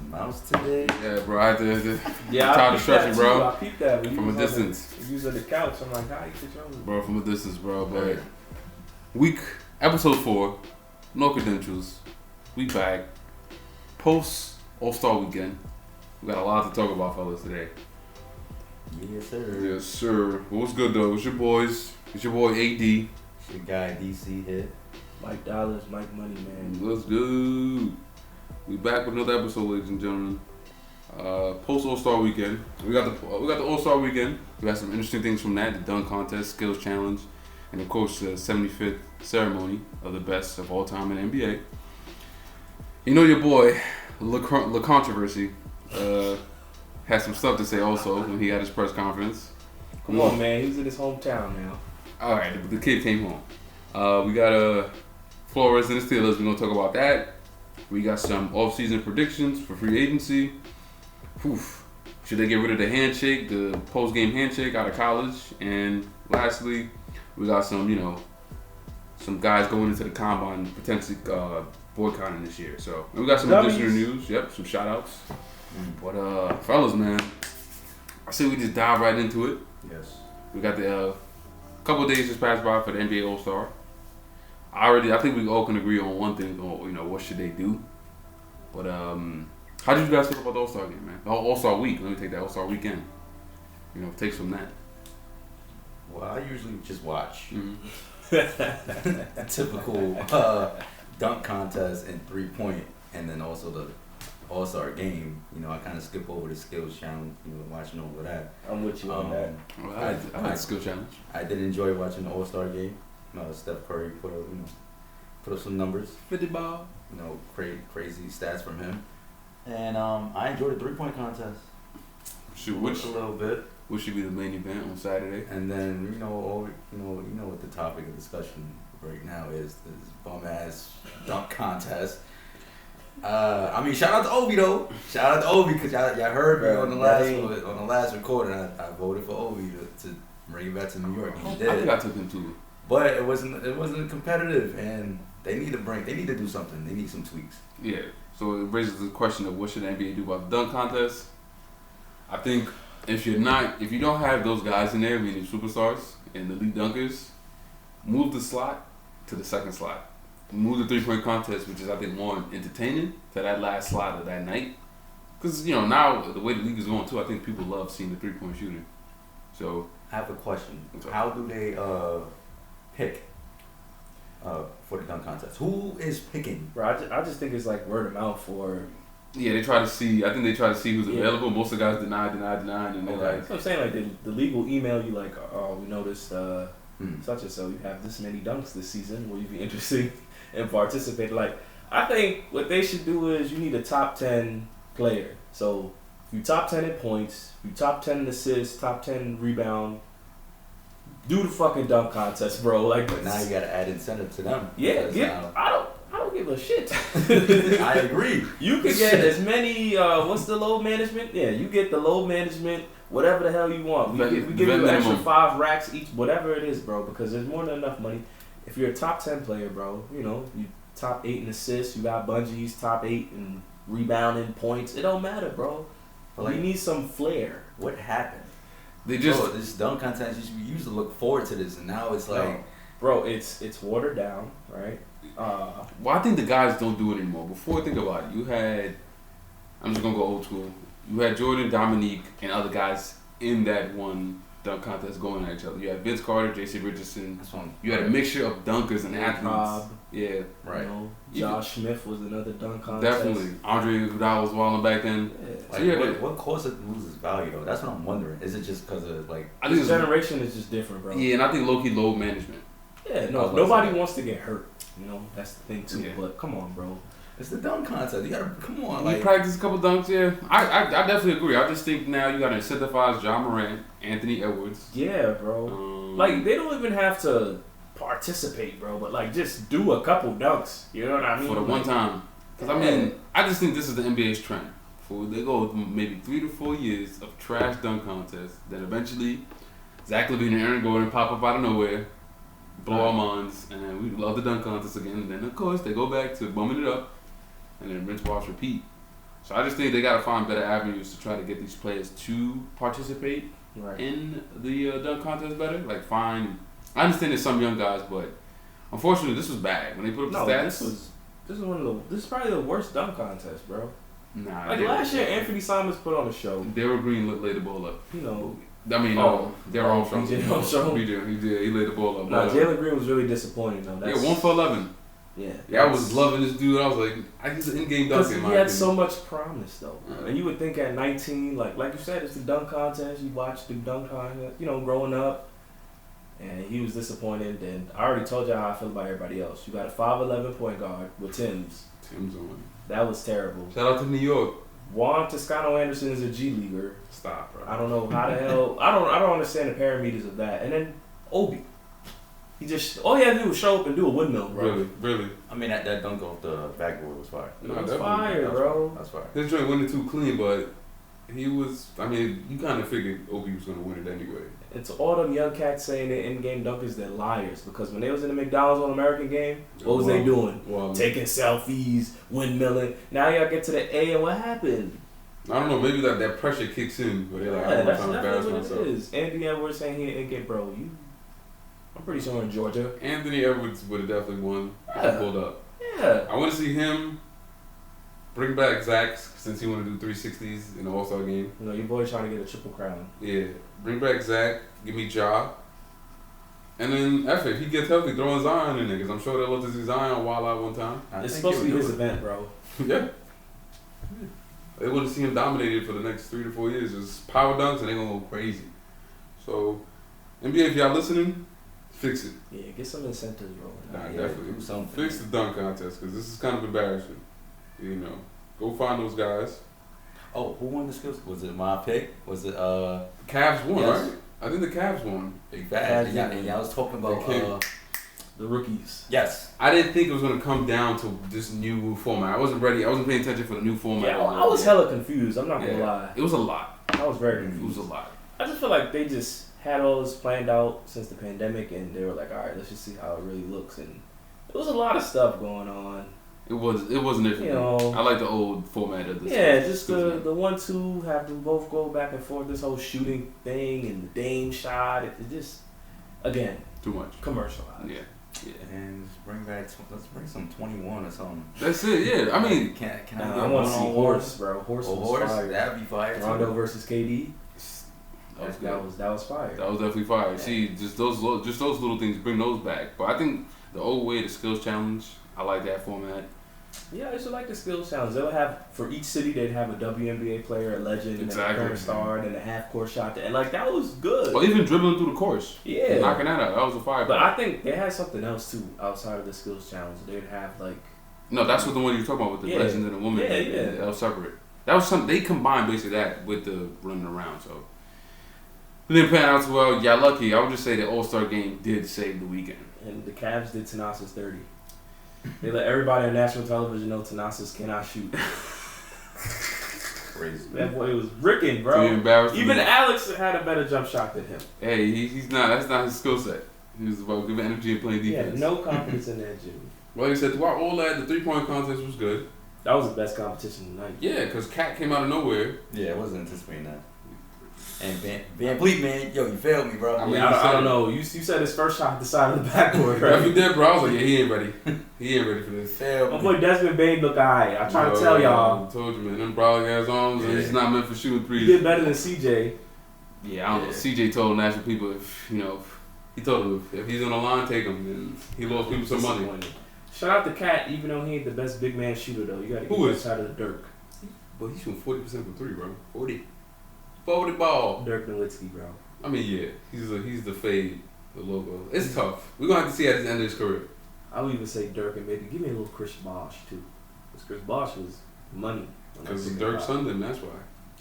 mouse today. Yeah, bro. I had to Yeah, try I to stretch it, bro. I peeped that From a distance. You was on the couch. I'm like, how you control it? Bro, from a distance, bro. But episode 4, no credentials. We back. Post All-Star Weekend. We got a lot to talk about, fellas, today. Yes, sir. Yes, sir. What's good, though? It's your boys. It's your boy, AD. It's your guy, DC here. Mike Dollars, Mike Money, man. Let's go. We back with another episode, ladies and gentlemen. Post All-Star Weekend. We got the All-Star Weekend. We got some interesting things from that: the dunk contest, skills challenge, and of course the 75th ceremony of the best of all time in the NBA. You know your boy, Le Controversy, had some stuff to say also when he had his press conference. Come on, man. He's in his hometown now. All right, the kid came home. We got Flores and the Steelers. We're gonna talk about that. We got some off-season predictions for free agency. Oof. Should they get rid of the handshake, the post-game handshake out of college? And lastly, we got some guys going into the combine potentially boycotting this year. So and we got some additional news. Yep, some shout-outs. But fellas, man, I say we just dive right into it. Yes. We got the couple of days just passed by for the NBA All-Star. I think we all can agree on one thing. What should they do? But how did you guys feel about the All-Star game, man? The All-Star week. Let me take that All-Star weekend. Takes from that. Well, I usually just watch. Mm-hmm. Typical dunk contest and 3-point, and then also the All-Star game. I kind of skip over the skills challenge. Watching over that. I'm with you on that. Well, I like the skill challenge. I did enjoy watching the All-Star game. Steph Curry put up some numbers. 50 ball. Crazy stats from him. And I enjoyed the 3-point contest. Shoot, a little bit. Which should be the main event on Saturday. And then what the topic of discussion right now is this bum ass dunk contest. Shout out to Obi though. Shout out to Obi because y'all heard me on the last recording. I voted for Obi to bring it back to New York. He did. I think I took him too. But it wasn't competitive, and they need to do something. They need some tweaks. Yeah. So it raises the question of what should the NBA do about the dunk contest. I think if you don't have those guys in there, meaning superstars and the lead dunkers, move the slot to the second slot. Move the 3-point contest, which is I think more entertaining, to that last slot of that night. Because now the way the league is going too, I think people love seeing the 3-point shooting. So I have a question. How do they pick for the dunk contest? Who is picking? Bro, I just think it's like word of mouth for. Yeah, they try to see. I think they try to see who's available. Most of the guys deny, and they're like. So I'm saying like the league will email you like, oh, we noticed such and so you have this many dunks this season. Will you be interested in participating? Like, I think what they should do is you need a top 10 player. So you top 10 in points, you top 10 in assists, top 10 rebound. Do the fucking dunk contest, bro. Like, but now you gotta add incentive to them. Yeah. I don't give a shit. I agree. You can get as many. What's the load management? Yeah, you get the load management. Whatever the hell you want. We give you an extra 5 racks each. Whatever it is, bro. Because there's more than enough money. If you're a top 10 player, bro, you top 8 in assists. You got bungees top 8 in rebounding points. It don't matter, bro. But you need some flair. What happened? This dunk contest, we used to look forward to this, and now it's like, bro, it's watered down, right? Well, I think the guys don't do it anymore. Before, think about it. I'm just gonna go old school. You had Jordan, Dominique, and other guys in that one dunk contest going at each other. You had Vince Carter, J.C. Richardson. You had a mixture of dunkers and athletes. Yeah, right. Josh Smith was another dunk contest. Definitely. Andre Iguodala was wilding back then. Yeah. What caused it to lose its value though? That's what I'm wondering. Is it just because of I think this generation is just different, bro. Yeah, and I think low-key load management. Yeah, nobody wants to get hurt. That's the thing too. Yeah. But come on, bro. It's the dunk contest. You gotta come on. You practice a couple dunks, yeah. I definitely agree. I just think now you gotta incentivize John Morant, Anthony Edwards. Yeah, bro. They don't even have to participate, bro. But just do a couple dunks. You know what I mean? For the one time. Because I just think this is the NBA's trend. They go maybe 3 to 4 years of trash dunk contests. Then eventually, Zach LaVine and Aaron Gordon pop up out of nowhere, blow our minds, and then we love the dunk contest again. And then of course they go back to bumming it up. And then rinse, wash, repeat. So I just think they gotta find better avenues to try to get these players to participate Right. in the dunk contest better. Like find. I understand there's some young guys, but unfortunately this was bad when they put up the stats. This is probably the worst dunk contest, bro. Nah. Like last year, Anthony Simons put on a show. Daryl Green laid the ball up. You know. I mean, Daryl Armstrong. BJ Armstrong. He did. He laid the ball up. Nah, Jalen Green was really disappointing though. Yeah, 1 for 11. Yeah. I was loving this dude. I was like, he's an in-game dunker. Because he had so much promise though, and you would think at 19, like you said, it's the dunk contest. You watch the dunk contest, growing up, and he was disappointed. And I already told you how I feel about everybody else. You got a 5'11" point guard with Tim's. Tim's on. That was terrible. Shout out to New York. Juan Toscano Anderson is a G leaguer. Stop, bro. I don't know how the hell. I don't understand the parameters of that. And then Obi. He just all he had to do was show up and do a windmill, bro. Really. I mean, that dunk off the backboard was fire. No, it was fire, bro. That's fire. His joint went too clean, but he was. I mean, you kind of figured Obi was gonna win it anyway. And to all them young cats saying they're in-game dunkers, they're liars. Because when they was in the McDonald's All-American game, what was they doing? Well, taking selfies, windmilling. Now y'all get to the A, and what happened? I don't know. Maybe that pressure kicks in, but they're like, I'm that's trying to embarrass definitely myself. what it is. Anthony Edwards saying he didn't get bro. I'm pretty sure in Georgia. Anthony Edwards would have definitely won. Yeah. Pulled up. Yeah. I want to see him bring back Zach since he want to do 360s in the All-Star game. Your boy's trying to get a triple crown. Yeah, bring back Zach. Give me Ja. And then if he gets healthy, throw in Zion in there because I'm sure they looked at Zion while out one time. It's supposed to be his event, bro. Yeah. They want to see him dominated for the next 3 to 4 years. Just power dunks and they're gonna go crazy. So, NBA, if y'all listening, fix it. Yeah, get some incentives rolling. Nah, Yeah, definitely. do something. Fix the dunk contest because this is kind of embarrassing. Go find those guys. Oh, who won the skills? Was it my pick? Was it Cavs won, Yes. right? I think the Cavs won. Big Fat? And y'all was talking about the rookies. yes. I didn't think it was gonna come down to this new format. I wasn't ready. I wasn't paying attention for the new format. Yeah, I was hella confused. I'm not gonna lie. It was a lot. I was very It confused. was a lot. I just feel like they just had all this planned out since the pandemic, and they were like, all right, let's just see how it really looks. And it was a lot of stuff going on. It wasn't different. I like the old format of this. Yeah, just the 1-2, have them both go back and forth. This whole shooting thing and the Dame shot. It just again too much commercialized. Yeah. And let's bring some 21 or something. That's it. Yeah, I mean, can I want to see Horse, bro. Horse was fire. That'd be fire. Rondo versus KD. that was fire. That was definitely fire. See, just those little things, bring those back. But I think the old way, the skills challenge, I like that format. Yeah, I used to like the skills challenge. They'll have, for each city, they'd have a WNBA player, a legend, and a current star, and a half-court shot. And, that was good. Or even dribbling through the course. Yeah. Knocking that out. That was a fire. But I think they had something else, too, outside of the skills challenge. They'd have, No, that's what the one you were talking about with the legends and the women. Yeah. That was separate. That was something, they combined basically that with the running around, so. It didn't pan out too well. Yeah, lucky. I would just say the All-Star game did save the weekend. And the Cavs did Tanas's 30. They let everybody on national television know Tanas's cannot shoot. Crazy. That boy was bricking, bro. Even Alex had a better jump shot than him. Hey, he's not. That's not his skill set. He was about giving energy and playing defense. He had no confidence in that gym. Well, like I said, throughout all that, the 3-point contest was good. That was the best competition tonight. Yeah, because Cat came out of nowhere. Yeah, I wasn't anticipating that. And Van Vliet, man, yo, you failed me, bro. I don't know. You said his first shot at the side of the backboard, right? If he did, bro, I was like, yeah, he ain't ready. He ain't ready for this. My boy Desmond Bane look alright. I try to tell y'all. I told you, man. Them brolic ass arms, and he's not meant for shooting threes. He did better than CJ. Yeah, I don't know. CJ told national people he told them if he's on the line, take him. And he lost people some money. Shout out to Cat, even though he ain't the best big man shooter though. You gotta get that side of the Dirk. But he's shooting 40% from 3, bro. 40 ball. Dirk Nowitzki, bro. I mean, yeah, he's the fade, the logo. It's tough. We're gonna have to see at the end of his career. I would even say Dirk and maybe give me a little Chris Bosh too, because Chris Bosh was money. Because Dirk sunned him, that's why.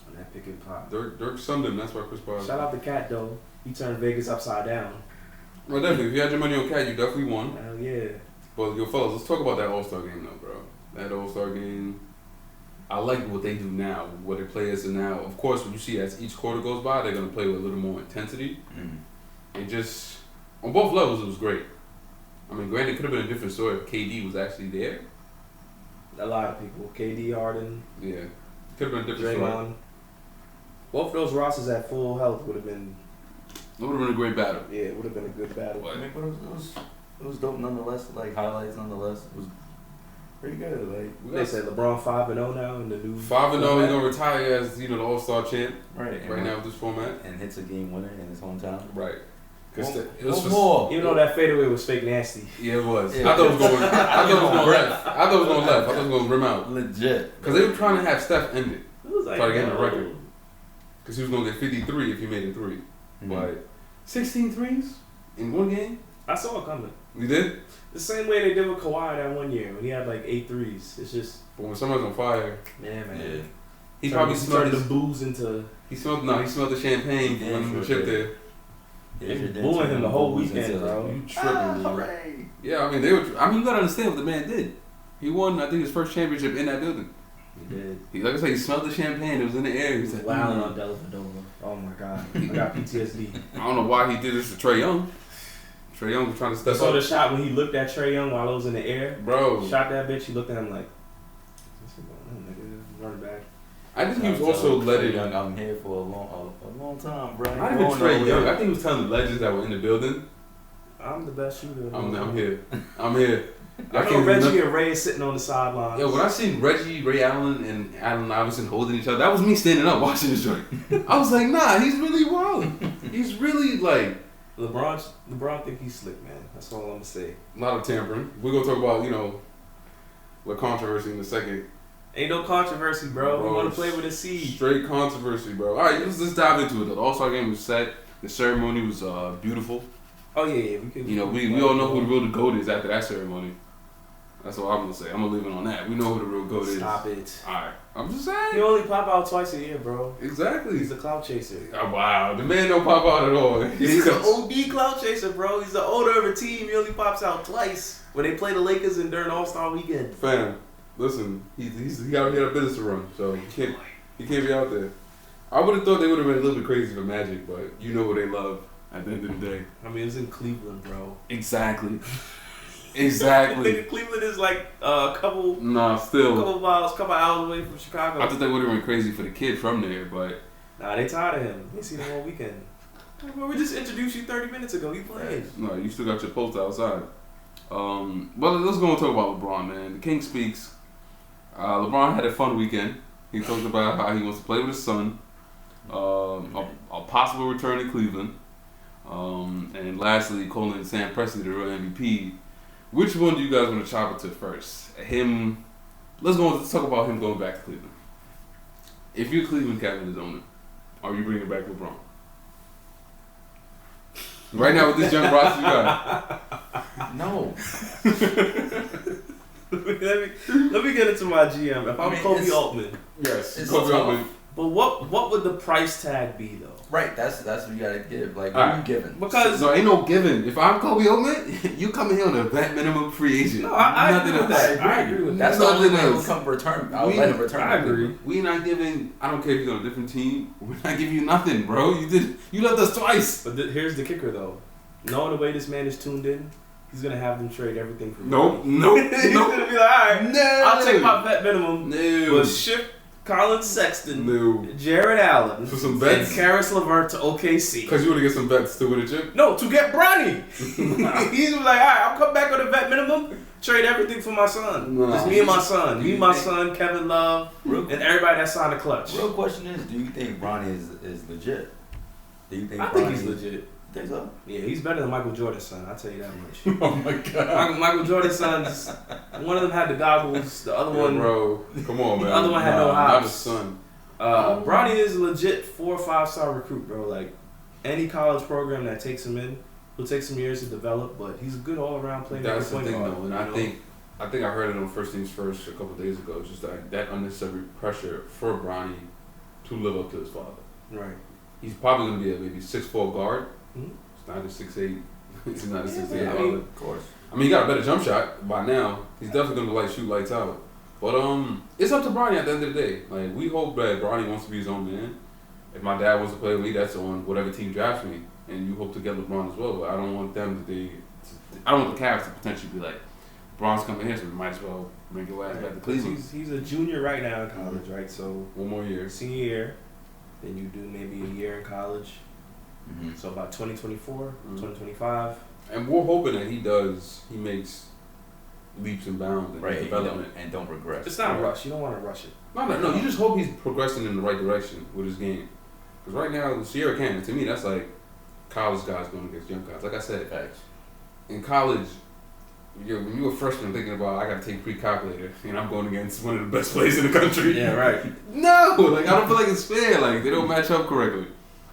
On that pick and pop. Dirk sunned him, that's why Chris Bosh. Shout out to Cat though. He turned Vegas upside down. Well, definitely. If you had your money on Cat, you definitely won. Hell yeah. But yo, fellas, let's talk about that All-Star game though, bro. That All-Star game. I like what they do now, what the players are now. Of course, what you see as each quarter goes by, they're going to play with a little more intensity. And just, on both levels, it was great. I mean, granted, it could have been a different story if KD was actually there. A lot of people. KD, Harden. Yeah. Could have been a different story. Draymond. Both of those rosters at full health would have been. It would have been a great battle. Yeah, it would have been a good battle. I mean, but it was dope nonetheless. Like highlights nonetheless. It was pretty good. Like They said LeBron 5-0 now in the new 5-0. He's format. gonna retire as the All-Star champ right now with this format. and hits a game winner in his hometown. Right. Because it One was more. Even though that fadeaway was fake nasty. Yeah, it was. Yeah. I thought it was going. I thought it was going left. I thought it was going left. I thought it was going to rim out. Legit. Because they were trying to have Steph end it. It was like, Try to get him a no. record. Because he was going to get 53 if he made a 3. Mm-hmm. But 16 threes in one game? I saw it coming. You did? The same way they did with Kawhi that one year when he had like 8 threes. It's just, But when somebody's on fire, man. Yeah. he probably smelled turned the his, booze into. he smelled the champagne Yeah, when the sure chip did. there. Yeah, They sure did booing turn him the them whole bulls weekend, into- bro. You tripping, bro. hooray. Yeah, I mean they were. I mean you gotta understand what the man did. He won, I think, his first championship in that building. He did. He, like I said, he smelled the champagne. It was in the air. He He's said, wilding on Dellavedova. Oh my god. I got PTSD. I don't know why he did this to Trae Young. Trae Young was trying to I step saw the up. shot when he looked at Trae Young while it was in the air. Bro, Shot that bitch. He looked at him like, what's going on, nigga? Run back. I think he was I'm also telling letting. Young, I'm here for a long time, bro. Not even Trae Young. I think he was telling the legends that were in the building, I'm the best shooter. I'm here. I'm here. I know can't Reggie remember- and Ray sitting on the sidelines. Yo, when I seen Reggie, Ray Allen, and Allen Iverson holding each other, that was me standing up watching this joint. I was like, nah, he's really wild. He's really like LeBron think he's slick, man. That's all I'm gonna say. a lot of tampering. We're gonna talk about what controversy in a second. Ain't no controversy, bro. We Bro, want to play with a seed. Straight controversy, bro. All right, let's dive into it. The All-Star game was set. The ceremony was beautiful. Oh yeah, we can. We all know who the real GOAT is after that ceremony. That's what I'm gonna say. I'm gonna leave it on that. We know who the real GOAT is. Stop it. All right, I'm just He saying. only pop out twice a year, bro. Exactly. He's a cloud chaser. Oh, wow, the man don't pop out at all. He's an OD cloud chaser, bro. He's the owner of a team. He only pops out twice when they play the Lakers and during All-Star weekend. Fam, listen, he got a business to run, so he can't be out there. I would have thought they would have been a little bit crazy for Magic, but you know what they love at the end of the day. I mean, it's in Cleveland, bro. Exactly. Exactly. Nigga, Cleveland is like a couple Still. couple hours away from Chicago. I thought they would have been crazy for the kid from there, but Nah, they tired of him. They seen him all weekend. Bro, we just introduced you 30 minutes ago. You playing? no, you still got your poster outside. But let's go and talk about LeBron, man. The King speaks. LeBron had a fun weekend. He talked about how he wants to play with his son, a possible return to Cleveland, and lastly, calling Sam Presti the real MVP. Which one do you guys want to chop it to first? Him. Let's talk about him going back to Cleveland. If you're Cleveland Cavaliers owner, are you bringing back LeBron? Right now with this young roster you got. No. let me get into my GM. If I'm Kobe Altman, Yes. It's Kobe tough. Altman. but what would the price tag be though? Right, that's what you gotta give. Like, All what are right. you giving? Because No, ain't no giving. If I'm Kobe Altman, you coming here on a vet minimum free agent. No, I Nothing agree with else. that. I agree with that. That's the only way Nothing he'll else. come return. I'll let him return. I agree. We not giving. I don't care if he's on a different team. We're not giving you nothing, bro. You left us twice. But here's the kicker though. Knowing the way this man is tuned in, he's gonna have them trade everything for Nope. money. Nope. He's Nope. gonna be like, all right, No. I'll take my vet minimum, No. but ship Colin Sexton, No. Jared Allen, For some and vets? Karis LeVert to OKC. Because you want to get some vets to win a chip? No, to get Bronny. He's like, all right, I'll come back on the vet minimum, trade everything for my son. Nah. Just me and my son. Me, my son, Kevin Love, Real, and everybody that signed the clutch. real question is, do you think Bronny is legit? Do you think I Bronny think he's legit. You think so? Yeah, he's better than Michael Jordan's son. I'll tell you that much. Oh my god. Michael Jordan's sons, one of them had the goggles, the other one, bro. Come on, man. The other one had no Not hops. his son. Bronny is a legit 4 or 5 star recruit, bro. Like any college program that takes him in, will take some years to develop, but he's a good all around playmaker. That's the point thing, guard, though, and you I know? think I heard it on First Things First a couple of days ago. It's just that unnecessary pressure for Bronny to live up to his father. Right. He's probably gonna be a maybe 6'4" guard. Mhm. He's not a 6'8". He's not a Yeah, 6'8" man, I guard. mean, Of course. I mean, he got a better jump shot by now. He's definitely gonna shoot lights out. But it's up to Bronny at the end of the day. Like, we hope that Bronny wants to be his own man. If my dad wants to play with me, that's on whatever team drafts me. And you hope to get LeBron as well. But I don't want the Cavs to potentially be like, LeBron's coming here, so we might as well bring your ass back to Cleveland. He's a junior right now in college, right? So One more year. senior year, then you do maybe a year in college. Mm-hmm. So about 2024, 2025. And we're hoping that he makes leaps and bounds in his development. And don't regress. It's not a rush. You don't want to rush it. No. You just hope he's progressing in the right direction with his game. Because right now, Sierra Canyon, to me, that's like college guys going against young guys. Like I said, Facts. in college, when you're a freshman thinking about, I got to take pre-calculator, and I'm going against one of the best players in the country. Yeah, right. No! Like, I don't feel like it's fair. Like, they don't match up correctly.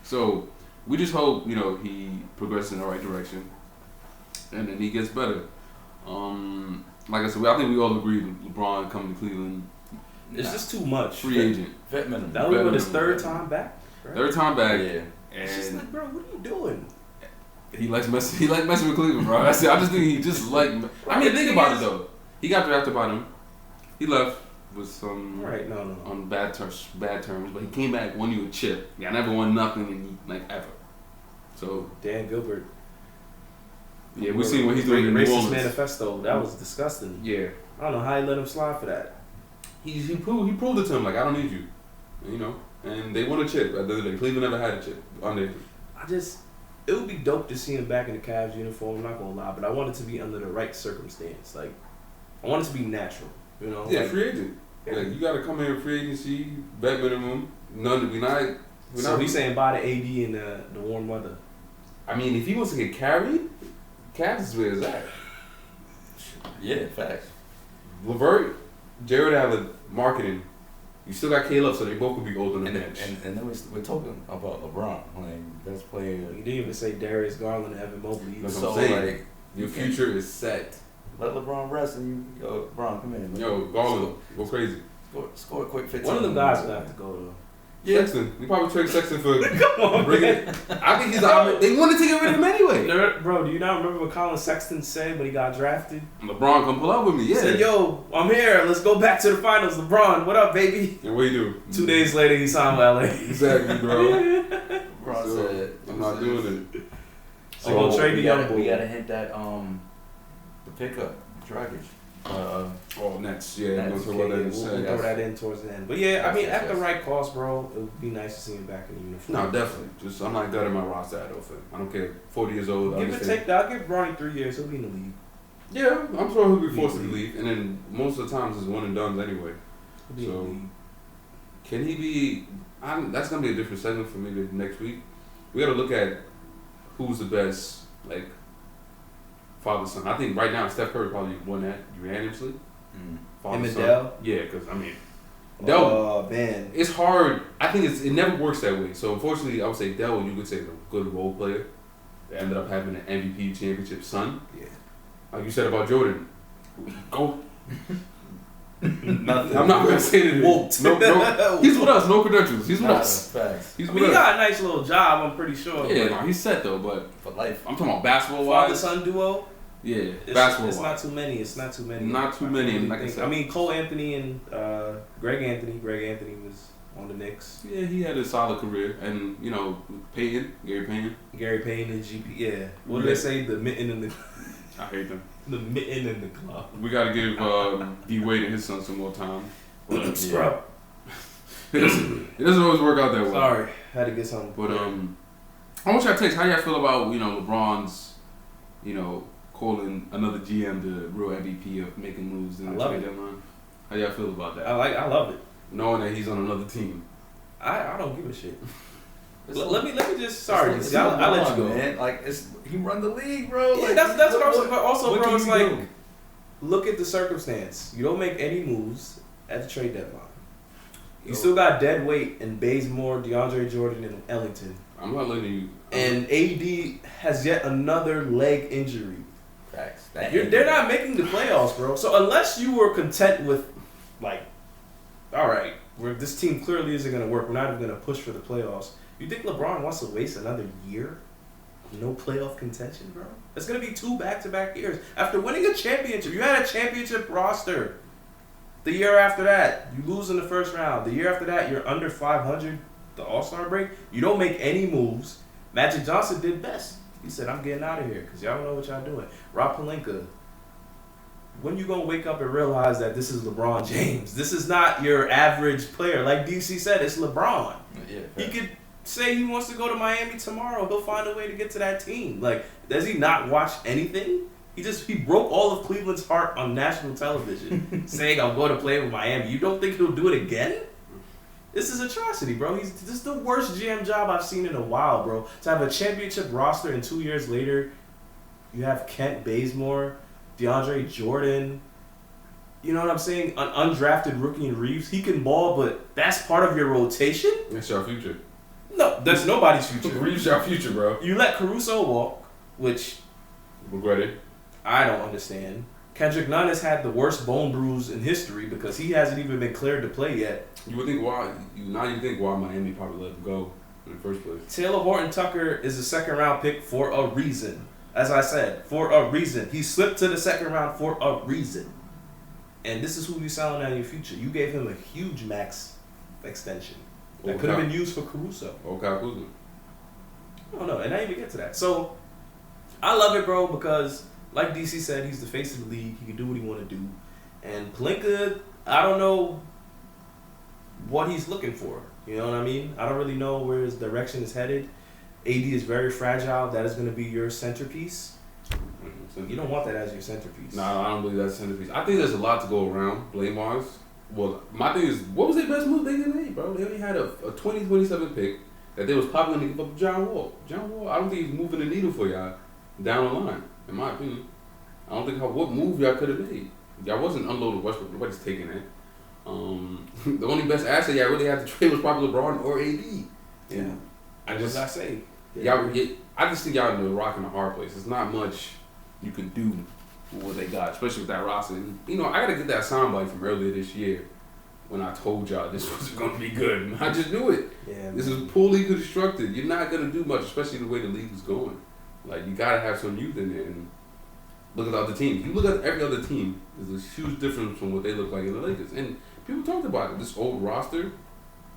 So, we just hope, he progresses in the right direction. And then he gets better. Like I said, I think we all agree LeBron coming to Cleveland. It's just too much. Free agent. Vet minimum. That was his third time back. Right? Third time back. Yeah. It's just And like, bro, what are you doing? he likes messing with Cleveland, bro. That's it. I just think he just I mean, think about it though. He got drafted by them. He left with some No. on bad terms, but he came back, won you a chip. Yeah, I never won nothing in ever. So Dan Gilbert. yeah, we seen what he's doing in New Racist Orleans. manifesto. That was disgusting. Yeah, I don't know how he let him slide for that. he proved it to him like, I don't need you, And they won a chip. At the other day, Cleveland never had a chip under. It would be dope to see him back in the Cavs uniform. I'm not gonna lie, but I want it to be under the right circumstance. Like, I want it to be natural. Yeah, like, free agent. Yeah. Like, you gotta come in free agency, vet minimum. None. We're So not. he's saying buy the AD in the warm weather. I mean, if he wants to get carried, Cavs is where it's at. Yeah, facts. LeVert, Jared Allen, marketing. You still got Caleb, so they both could be old on the And bench. then we're talking about LeBron, like best player. He didn't even say Darius Garland and Evan Mobley. That's So what I'm saying. like, Your future is set. let LeBron rest and yo, LeBron, come in. Yo, Garland, go crazy. Score a quick 15. One of them guys gonna have to go though. Yeah. Sexton, we probably trade Sexton for. Come on, bringing. I think he's out. They wanted to get rid of him anyway. Bro, do you not remember what Colin Sexton said when he got drafted? LeBron, come pull up with me. He Yeah. said, "Yo, I'm here. Let's go back to the finals." LeBron, what up, baby? And what do you do? 2 days later, he signed with LA. Exactly, bro. LeBron So, said, I'm not doing it. So we'll trade the young boy. We gotta hit that the pickup, Dragic. Oh, Nets. Yeah, I'm Nets, gonna talk about that in a We'll second. throw that in towards the end. But yeah, I mean, Yes, at the right cost, bro, it would be nice to see him back in the uniform. No, definitely. Just I'm not gutting my roster out of it. I don't care. 40 years old. I Give it understand. take. I'll give Bronny 3 years. He'll be in the league. Yeah, I'm sure he'll be forced to leave, and then most of the times it's one and done anyway. He'll be in So- the league. Can he be? That's gonna be a different segment for maybe next week. We got to look at who's the best, like father son. I think right now Steph Curry probably won that unanimously. Father Him and son. Dell? Yeah, because I mean, Dell. Oh man. It's hard. I think it never works that way. So unfortunately, I would say Dell. You could say is a good role player. That ended up having an MVP championship son. Yeah. Like you said about Jordan. Go. Nothing. I'm not gonna say that. Whooped. No, he's with us. No credentials. He's with Nah, us. Facts. He's I with mean, he us. got a nice little job. I'm pretty sure. Yeah, but no, he's set though. But For life. I'm talking about basketball father wise. son duo. Yeah, It's basketball not wise. too many. It's not too many. Not too many, and like I think- said- I mean, Cole Anthony and Greg Anthony. Greg Anthony was on the Knicks. Yeah, he had a solid career, and Payton, Gary Payton. Gary Payne and GP. Yeah. What do Yeah. they say? The mitten in the I hate them. the mitten in the glove. We got to give D Wade and his son some more time. Scrub. It doesn't always work out that way. Sorry, had to get something. But I want y'all takes. How y'all feel about LeBron's, calling another GM the real MVP of making moves in I the love trade it. deadline? How y'all feel about that? I love it. Knowing that he's on another team. I don't give a shit. It's Let me just. Sorry, it's I'll let you LeBron, go. Man. Like he run the league, bro. Yeah, Like, that's what I was. But also, what bro, can it's you like do? look at the circumstance. You don't make any moves at the trade deadline. You still got dead weight in Bazemore, DeAndre Jordan, and Ellington. I'm not letting you. And AD has yet another leg injury. Facts. They're not making the playoffs, bro. So unless you were content with, like, all right, this team clearly isn't going to work. We're not even going to push for the playoffs. You think LeBron wants to waste another year? No playoff contention, bro? It's going to be 2 back-to-back years. After winning a championship, you had a championship roster. The year after that, you lose in the first round. The year after that, you're under 500, the All-Star break. You don't make any moves. Magic Johnson did best. He said, I'm getting out of here because y'all don't know what y'all doing. Rob Pelinka, when you gonna wake up and realize that this is LeBron James? This is not your average player. Like DC said, it's LeBron. Yeah, He could say he wants to go to Miami tomorrow. He'll find a way to get to that team. Like, does he not watch anything? He broke all of Cleveland's heart on national television, saying I'm going to play with Miami. You don't think he'll do it again? This is atrocity, bro. This is the worst GM job I've seen in a while, bro. To have a championship roster and 2 years later, you have Kent Bazemore, DeAndre Jordan. You know what I'm saying? An undrafted rookie in Reeves. He can ball, but that's part of your rotation? That's our future. No, that's nobody's future. Reeves our future, bro. You let Caruso walk, which Regret it. I don't understand. Kendrick Nunn has had the worst bone bruise in history because he hasn't even been cleared to play yet. You would think why? You think why Miami probably let him go in the first place. Taylor Horton Tucker is a second round pick for a reason. As I said, for a reason. He slipped to the second round for a reason. And this is who you're selling out in your future. You gave him a huge max extension that could have been used for Caruso. Okay, Kuzma. Oh no, and I didn't even get to that. So I love it, bro, because like DC said, he's the face of the league. He can do what he want to do. And Pelinka, I don't know what he's looking for. You know what I mean? I don't really know where his direction is headed. AD is very fragile. That is going to be your centerpiece. You don't want that as your centerpiece. No, I don't believe that's centerpiece. I think there's a lot to go around, blame-wise. Well, my thing is, what was their best move they made, bro? They only had a 2027 pick that they was probably going to give up to John Wall. John Wall, I don't think he's moving the needle for y'all down the line, in my opinion. I don't think what move y'all could have made. Y'all wasn't unloaded Westbrook. Nobody's taking that. The only best asset y'all really had to trade was probably LeBron or AD. Yeah. I say. Y'all, I just think y'all in the rock and the hard place. It's not much you can do with what they got, especially with that roster. And, you know, I got to get that soundbite from earlier this year when I told y'all this was going to be good. I just knew it. Yeah, this is poorly constructed. You're not going to do much, especially the way the league is going. Like, you got to have some youth in there. And look at the other teams. You look at every other team, there's a huge difference from what they look like in the Lakers. And people talked about it. This old roster,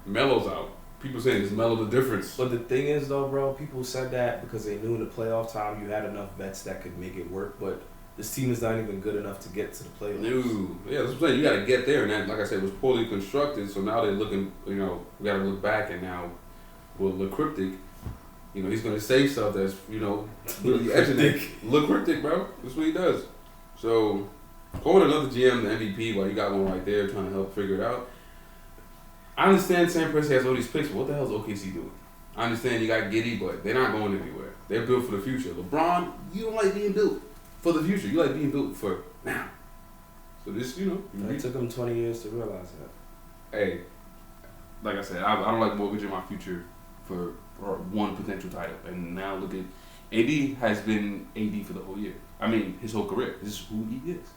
Melo's out. People saying it's Melo the difference. But the thing is, though, bro, people said that because they knew in the playoff time you had enough vets that could make it work. But this team is not even good enough to get to the playoffs. No. Yeah, that's what I'm saying. You got to get there. And that, like I said, was poorly constructed. So now they're looking, you know, we got to look back and now we'll look cryptic. You know, he's going to say stuff that's, you know, really edging. Look cryptic, bro. That's what he does. So, calling another GM the MVP while you got one right there trying to help figure it out. I understand Sam Presti has all these picks, but what the hell is OKC doing? I understand you got Giddey, but they're not going anywhere. They're built for the future. LeBron, you don't like being built for the future. You like being built for now. So this, you know. It took them 20 years to realize that. Hey, like I said, I don't like mortgaging my future for one potential title. And now look at AD has been AD for the whole year. I mean, his whole career. This is who he is.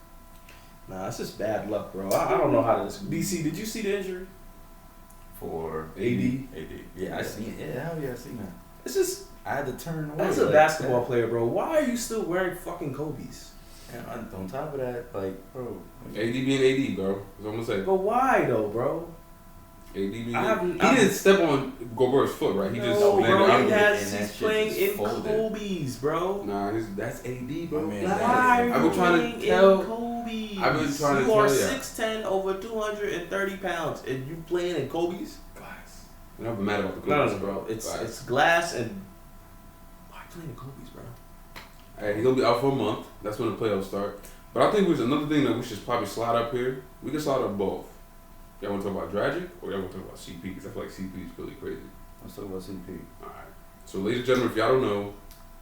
Nah, it's just bad luck, bro. I don't know how this. DC, did you see the injury? For AD? Yeah, I seen it. Yeah, hell yeah, I seen that. It's just, I had to turn away. as a basketball player, bro, why are you still wearing fucking Kobe's? And on top of that, like, bro. AD being AD, bro. That's what I'm going to say. But why, though, bro? AD being he didn't step on Gobert's foot, right? He no, just bro, landed out. he's playing in Kobe's, bro. Nah, that's AD, bro. Why are you playing in Kobe's? I've been trying to you tell are you. 6'10", over 230 pounds, and you playing in Kobe's? Glass. And I'm mad about the No, Kobe's, bro. It's glass and why are you playing in Kobe's, bro? Hey, he's gonna be out for a month. That's when the playoffs start. But I think there's another thing that we should probably slide up here. We can slide up both. Y'all want to talk about Dragic or y'all want to talk about CP? Because I feel like CP is really crazy. Let's talk about CP. Alright. So, ladies and gentlemen, if y'all don't know,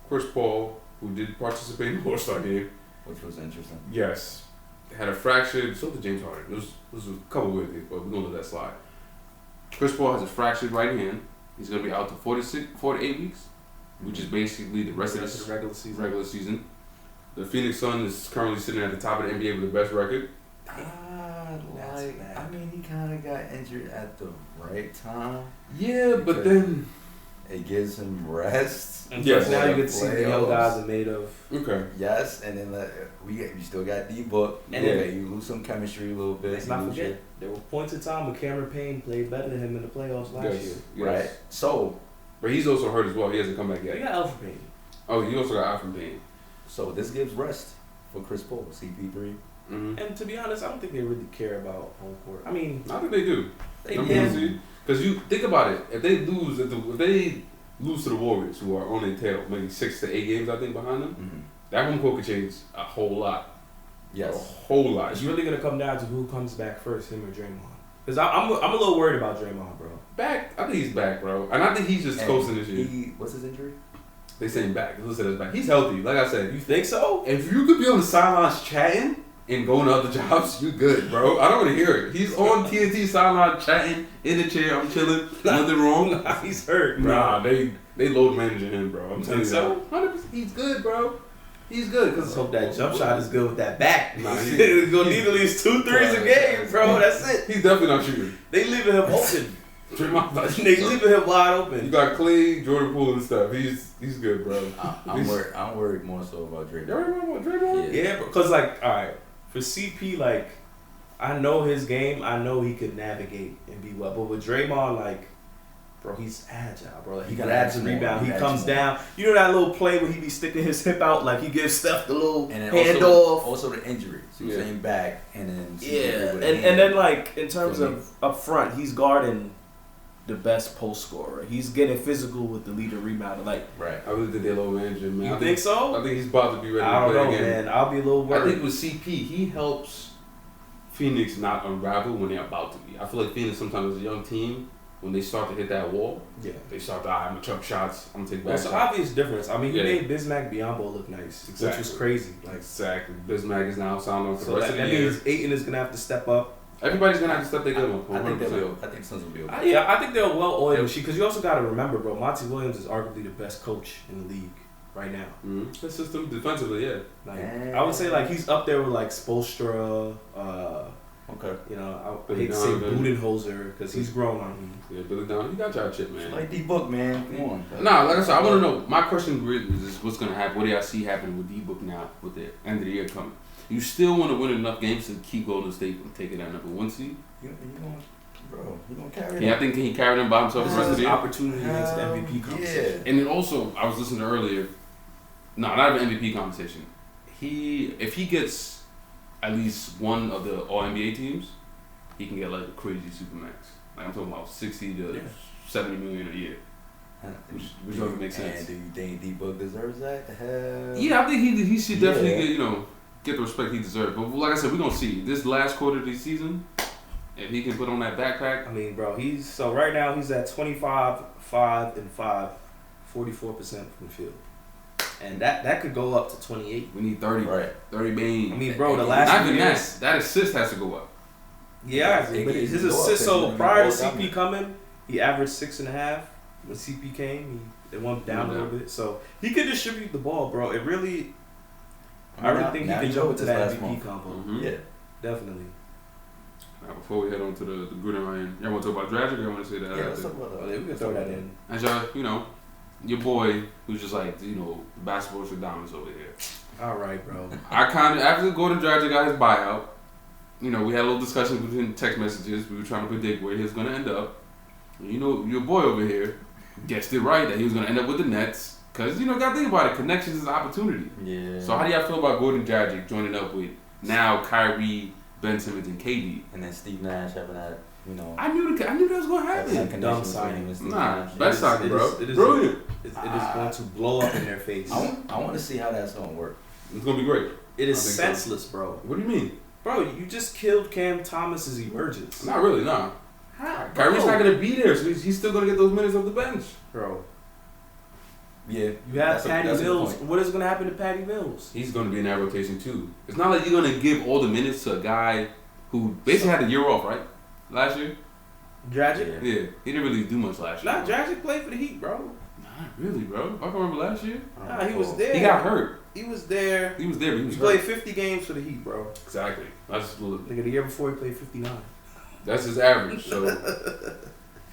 Chris Paul, who did participate in the All-Star game, which was interesting. Yes. Had a fractured, so did James Harden. It was a couple weird things, but we're going to let that slide. Chris Paul has a fractured right hand. He's going to be out to 4 to 8 weeks, which is basically the rest of the regular season. The Phoenix Suns is currently sitting at the top of the NBA with the best record. I mean, he kind of got injured at the right time. Yeah, but then it gives him rest. Yes, now you get to see the young guys are made of. Okay. Yes, and then we still got D-Book. And then you lose some chemistry a little bit. Let's not forget, there were points in time when Cameron Payne played better than him in the playoffs last year. Yes. Right. So, but he's also hurt as well. He hasn't come back yet. You got Alfred Payne. Oh, you also got Alfred Payne. So this gives rest for Chris Paul, CP3. And to be honest, I don't think they really care about home court. I mean, I think they do. Because you think about it, if they lose to the Warriors, who are on their tail, maybe 6 to 8 games, I think, behind them, that home court could change a whole lot. Yes, a whole lot. It's really gonna come down to who comes back first, him or Draymond. Because I'm a little worried about Draymond, bro. Back, I think he's back, bro, and I think he's just coasting this year. What's his injury? They saying back. Let's say that's back. He's healthy. Like I said, You think so? if you could be on the sidelines chatting and going to other jobs, you good, bro. I don't want to hear it. He's on TNT sideline chatting in the chair. I'm chilling. Nothing wrong. Nah, he's hurt, bro. Nah, they load managing him, bro. I'm telling you. So? 100%. He's good, bro. He's good. Let's hope that jump shot is good with that back. Nah, He's gonna need at least 2 threes a game, bro. That's it. He's definitely not shooting. They leaving him open. Draymond, They leaving him wide open. you got Clay, Jordan Poole, and stuff. He's good, bro. I'm worried more so about Draymond. Y'all remember Draymond? Yeah, because like, all right, for CP, like, I know his game. I know he could navigate and be well. But with Draymond, like, bro, he's agile, bro. Like, he grabs and rebound. He comes down. You know that little play where he be sticking his hip out, like he gives Steph the little handoff. Also the injury. So you're saying back and then and then like in terms of up front, he's guarding the best post scorer. He's getting physical with the leader rebounder. Like, right. I really think they low manager, man. You think so? I think he's about to be ready I to don't play know, again. man. I'll be a little worried. I think with CP, he helps Phoenix not unravel when they're about to be. I feel like Phoenix sometimes as a young team, when they start to hit that wall, they start to, I'm going to chuck shots, I'm going to take back It's shots. an obvious difference. I mean, he made Bismack Biyombo look nice, which was crazy. Like, exactly. Bismack is now sound off for the rest of the that year. means Ayton is going to have to step up. Everybody's going to have to step their game up. I think Suns will be okay. I think they're a well-oiled machine because you also got to remember, bro, Monty Williams is arguably the best coach in the league right now. The system defensively, Like, I would say like he's up there with like Spoelstra. Okay. You know, I Billy hate to say Donovan. Budenholzer because he's grown on me. Yeah, Billy Donovan, you got y'all chip, man. Like D-Book, man. Come on. Nah, like I said, I want to know. My question really is what's going to happen. What do y'all see happening with D-Book now with the end of the year coming? You still want to win enough games to keep Golden State and take it at number 1 seed? You gonna carry it? Yeah, I think can he carry them by himself the rest of the year? Opportunity makes the MVP conversation. And then also, I was listening earlier. No, not an MVP conversation. If he gets at least one of the All NBA teams, he can get like a crazy supermax. Like I'm talking about 60 to 70 million a year. Which doesn't make sense. And do you think D-Book deserves that? Hell. Yeah, I think he should definitely get the respect he deserves. But like I said, we're gonna see this last quarter of the season. If he can put on that backpack. I mean, bro, right now he's at 25, 5, and 5, 44% from the field. And that could go up to 28. We need 30. Right. 30 beans. I mean, bro, the Not last even few years, that assist has to go up. Yeah, but his assist. So prior to CP coming, he averaged 6.5. When CP came, it went down a little bit. So he could distribute the ball, bro. It really, I really think he can jump into that MVP combo. Mm-hmm. Yeah, definitely. Now, before we head on to the gridiron, y'all want to talk about Dragic or y'all want to say that? Yeah, let's talk about that. We can throw that in. As y'all, your boy, who's just like, basketball for diamonds over here. All right, bro. I kind of, after Gordon Dragic got his buyout, we had a little discussion between text messages. We were trying to predict where he was going to end up. Your boy over here guessed it right that he was going to end up with the Nets. Because, gotta think about it. Connections is an opportunity. Yeah. So how do y'all feel about Gordon Dragic joining up with now Kyrie, Ben Simmons, and KD? And then Steve Nash having that, I knew that was going to happen. Dumb signing. Nah, best signing, bro. It is Brilliant. It is going to blow up in their face. I want to see how that's going to work. It's going to be great. It is senseless, bro. What do you mean? Bro, you just killed Cam Thomas's emergence. Not really, nah. How? Kyrie's not going to be there, so he's still going to get those minutes off the bench. Bro. Yeah. You have Patty Mills. What is going to happen to Patty Mills? He's going to be in that rotation, too. It's not like you're going to give all the minutes to a guy who basically had a year off, right? Last year? Dragic? Yeah. He didn't really do much last year. Nah, Dragic played for the Heat, bro. Not really, bro. I can remember last year. Nah, he was there. He got hurt. He was there. He was there, but he was He hurt. played 50 games for the Heat, bro. Exactly. Nigga, the year before he played 59. That's his average, so...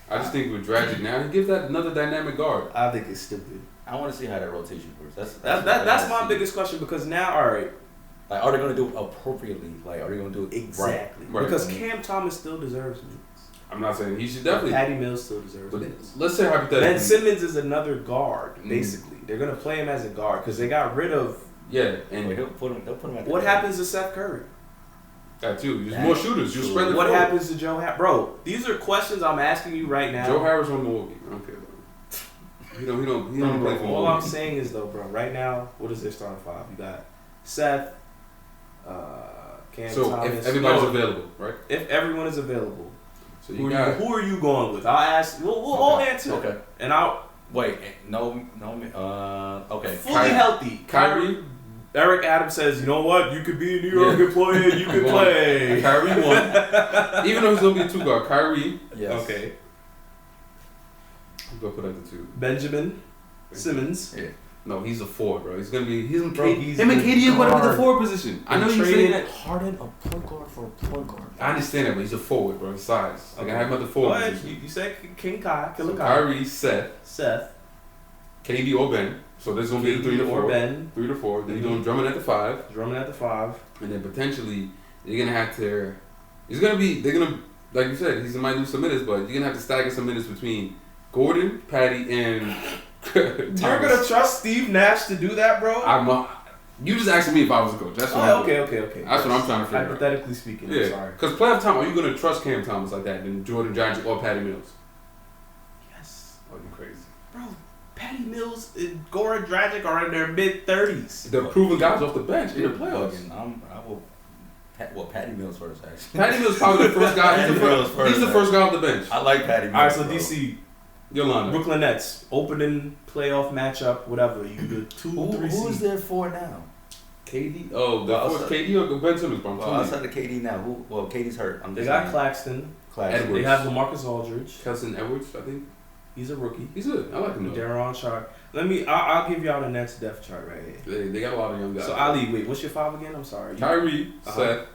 I just think with Dragic now, he gives that another dynamic guard. I think it's stupid. I want to see how that rotation works. That's my biggest question because now, all right. Like, are they going to do it appropriately? Like, are they going to do it exactly? Right. Because Cam Thomas still deserves minutes. I'm not saying he should definitely. Patty Mills still deserves minutes. Let's say hypothetically. Ben Simmons is another guard, basically. They're going to play him as a guard because they got rid of. Yeah, and they'll put him at the What happens to Seth Curry? That too. There's more shooters. You spread the What floor. happens to Joe Harris? Bro, these are questions I'm asking you right now. Joe Harris on Milwaukee. I don't care. He don't play for All Milwaukee. I'm saying is though, bro, right now, what is their starting five? You got Seth, Cam So Thomas. if everybody's available, right? If everyone is available, So who are you going with? I'll ask. We'll all answer. Okay. And I'll Wait, okay. fully healthy. Kyrie. Eric Adams says, you know what? You could be a New York employee. You could play. Kyrie won. Even though he's gonna be a 2 guard, Kyrie. Yes. Okay. I'm gonna put at the 2. Benjamin Simmons. Yeah. No, he's a 4, bro. He's gonna be. Him and Bro, KD are gonna be the 4 position. I know you saying that. Harden a point guard for a point guard. I understand that, but he's a forward, bro. His size. Like, I have him at the 4 Go ahead. position. You said King Kai, Killer So Kai. Kyrie, Seth, KD or Ben. So there's gonna be the 3 to 4. Or Ben. 3 to 4. Then you're doing Drummond at the 5, Drummond at the 5. and then potentially you're gonna have to. They're gonna, like you said, he might lose some minutes, but you're gonna have to stagger some minutes between Gordon, Patty, and You're gonna trust Steve Nash to do that, bro? You just asking me if I was a coach. That's what. Okay. That's what I'm trying to figure out. Hypothetically speaking, I'm Yeah, sorry. because playoff time, are you gonna trust Cam Thomas like that than Jordan Dragic or Patty Mills? Yes. Oh, you crazy. Bro, Patty Mills and Goran Dragic are in their mid-30s. They're proven guys off the bench in the playoffs. Patty Mills first, actually. Patty Mills probably the first guy. Patty Mills first, He's the first guy off the bench. I like Patty Mills. All right, so bro. DC, Your lineup. Brooklyn Nets, opening playoff matchup, whatever. You do 2, 3 Who's seed. there for now? KD. Oh, the Well, fourth outside- KD or Ben Simmons, bro. I'm Well, telling outside of KD now, KD's hurt. They got Claxton. Edwards. They have DeMarcus Aldridge. Kelson Edwards, I think. He's a rookie. He's good. I like him though. Daron Sharp. I'll give y'all the Nets depth chart right here. They got a lot of young guys. So Ali, wait, what's your 5 again? I'm sorry. Kyrie, Uh-huh. Seth,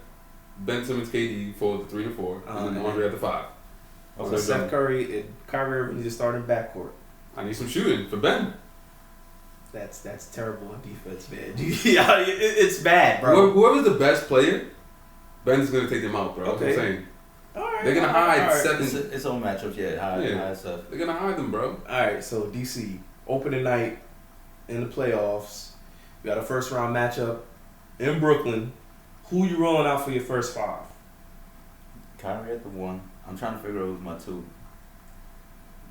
Ben Simmons, KD for the 3 to 4, and then Andre at the 5. So Seth Curry and Kyrie Irving need to start in backcourt. I need some shooting for Ben. That's terrible on defense, man. It's bad, bro. Whoever's the best player, Ben's gonna take them out, bro. Okay. That's what I'm saying. All right, They're gonna hide Seth. It's on matchups, yeah. High stuff. They're gonna hide them, bro. All right, so DC opening night in the playoffs. We got a first round matchup in Brooklyn. Who you rolling out for your first 5? Kyrie at the 1. I'm trying to figure out who's my 2.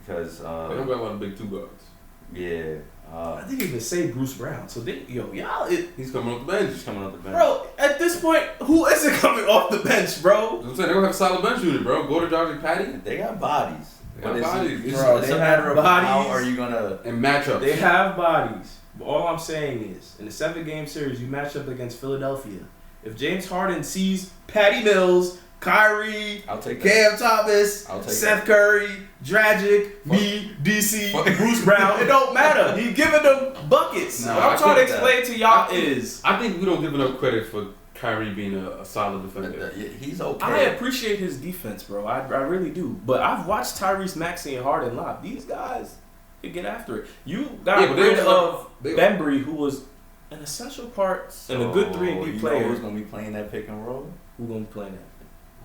Because They don't got a lot of big 2 guards. yeah. I didn't even say Bruce Brown. So y'all, He's coming off the bench. He's coming off the bench. bro. At this point, who isn't coming off the bench, bro? I'm saying they're gonna have a solid bench unit, bro. Go to Dragic, Patty, They got bodies. They got But bodies. It's Bro, a they matter have of how bodies. are you gonna. and matchups. They have bodies. But all I'm saying is, in the 7-game series, you match up against Philadelphia. If James Harden sees Patty Mills, Kyrie, I'll take that. Cam Thomas, I'll take Seth Curry, Dragic, me, DC, Bruce Brown, it don't matter. He's giving them buckets. No, what I'm I trying to think explain to y'all is, I think we don't give enough credit for Kyrie being a solid defender. He's okay. I appreciate his defense, bro. I really do. But I've watched Tyrese Maxey and Harden live. These guys can get after it. You got Yeah, but rid they- of they- Bembry, who was an essential part and a good 3 and D you player. know who's gonna be playing that pick and roll? Who gonna be playing that?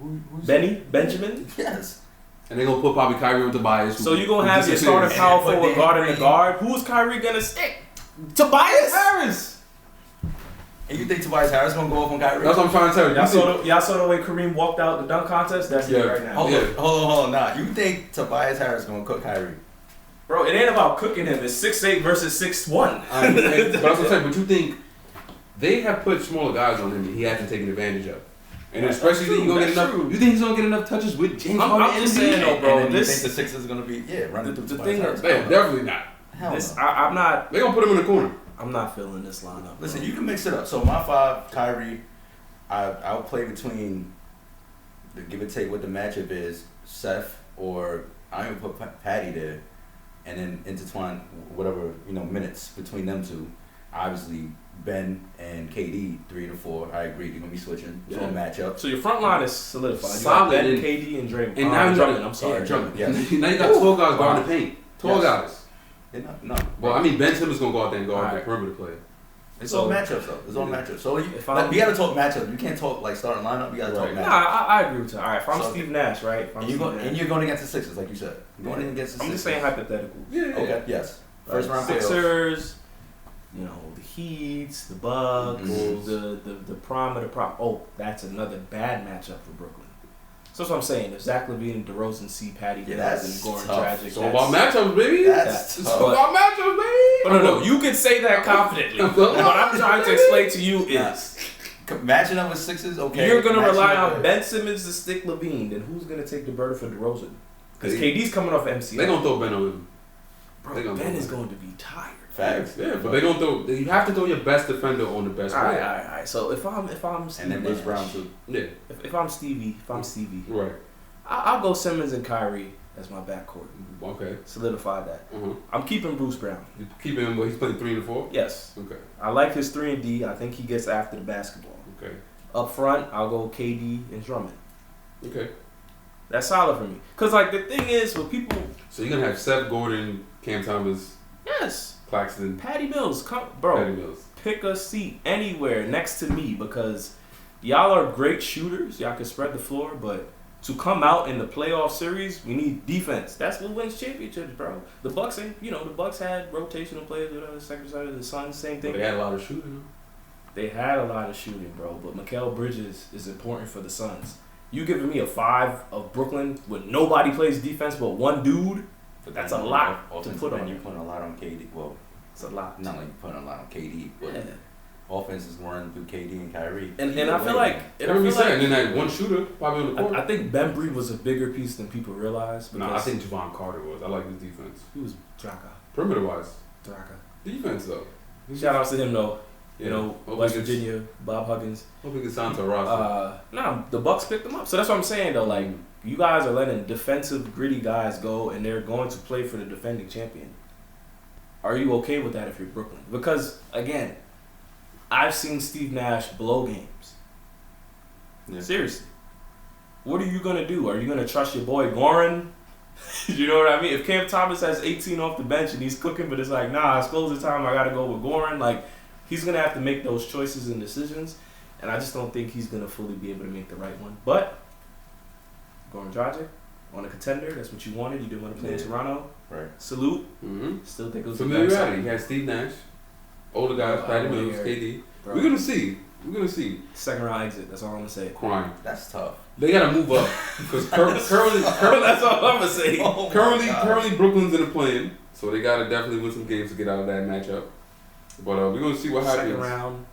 Who's Benjamin? Yes. And they're gonna put probably Kyrie with Tobias. So you're gonna have your starting disappears. power But forward they guarding the bring- guard. Who's Kyrie gonna stick? Tobias Harris. And you think Tobias Harris gonna go off on Kyrie? That's what I'm trying to tell you. Y'all saw the way Kareem walked out the dunk contest? That's it right now. Hold Yeah. on. Nah, you think Tobias Harris gonna cook Kyrie? Bro, it ain't about cooking him. It's 6'8" versus 6'1". But that's what I'm saying. But you think they have put smaller guys on him and he hasn't taken advantage of. And especially true, you gonna get that's enough. true. You think he's gonna get enough touches with James I'm Harden? just saying though, bro. And then This you think the Sixers is gonna be running through the Tobias thing Harris? is- Yeah, definitely not. Hell this no. I'm not They're gonna put him in the corner. feeling this lineup. Listen, bro. you can mix it up. So my 5, Kyrie, I'll play between the give and take what the matchup is, Seth or I'm gonna put Patty there, and then intertwine whatever minutes between them two. Obviously, Ben and KD 3 to 4. I agree. They're gonna be switching. It's on matchup. So your front line is solidified. You Solid got Ben, and- KD, and Draymond. And now Drummond. I'm sorry, Yeah, Drummond. Yes. Now you got 12 guys guarding the paint. 12 Yes. guys. No. Well, I mean, Ben Simmons gonna go out there and guard the Alright. perimeter player. It's So- all matchups though. It's all matchups. So If I'm- we gotta talk matchup. You can't talk like starting lineup. You gotta talk Right. Nah, matchup. I agree with you. All right, if I'm So- Steve Nash, right? If I'm And Steve you're going against the Sixers, like you said. You're going against the I'm Sixers. just saying hypothetical. Yeah. Okay. Yes. First round playoffs. Sixers, the Heats, the Bucks, the prime of the prime. Oh, that's another bad matchup for Brooklyn. So that's what I'm saying. If Zach LaVine and DeRozan see Patty Mills and Goran Dragic, it's all about matchups, baby. It's all about matchups, baby. No. You can say that confidently. What I'm trying to explain to you is matching up with Sixers. Okay, you're gonna rely on Ben Simmons to stick LaVine. Then who's gonna take the burden for DeRozan? Because KD's coming off MCL. They gonna throw Ben over him. Bro, Ben is going to be tired. Facts. Yeah, but they gonna throw. You have to throw your best defender on the best player. All right. So if I'm Steve and then Bruce Brown too. Yeah. If I'm Stevie, Right. I'll go Simmons and Kyrie as my backcourt. Okay. Solidify that. Mm-hmm. I'm keeping Bruce Brown. You keep him, but he's playing 3 and 4. Yes. Okay. I like his 3 and D. I think he gets after the basketball. Okay. Up front, I'll go KD and Drummond. Okay. That's solid for me. Cause like the thing is, with people. So you're gonna have Seth Gordon, Cam Thomas. Yes. Claxton. Patty Mills, bro. Patty Mills. Pick a seat anywhere next to me because y'all are great shooters. Y'all can spread the floor, but to come out in the playoff series, we need defense. That's what wins championships, bro. The Bucks ain't, the Bucks had rotational players with the second side of the Suns, same thing. But they had a lot of shooting. They had a lot of shooting, bro. But Mikal Bridges is important for the Suns. You giving me a 5 of Brooklyn with nobody plays defense but one dude? But that's a lot to put on. You're putting a lot on KD. Well, it's a lot. Not like you're putting a lot on KD, but offense is running through KD and Kyrie. And I feel like and then that one shooter probably on the court. I think Ben Breed was a bigger piece than people realize. No, I think Javon Carter was. I like his defense. He was Draka. Perimeter wise. Draka. Defense though. Shout out to him though. Yeah. West Virginia, Bob Huggins. Hope he gets signed to a roster. No, the Bucks picked him up. So that's what I'm saying though. Like you guys are letting defensive, gritty guys go, and they're going to play for the defending champion. Are you okay with that if you're Brooklyn? Because again, I've seen Steve Nash blow games. Yeah. Seriously. What are you gonna do? Are you gonna trust your boy Goran? You know what I mean? If Cam Thomas has 18 off the bench and he's cooking, but it's like, nah, it's closing time, I gotta go with Goran. Like, he's gonna have to make those choices and decisions, and I just don't think he's gonna fully be able to make the right one. But Goran Dragic on a contender, that's what you wanted. You didn't want to play in Toronto. Right. Salute. Mm-hmm. Still think it was familiarity. He had Steve Nash, older guys, Patty Mills, KD. Bro. We're gonna see. Second round exit. That's all I'm gonna say. Crime. That's tough. They gotta move up because currently that's all I'm gonna say. Oh currently Brooklyn's in the play-in, so they gotta definitely win some games to get out of that matchup. But we're gonna see what happens. Second round.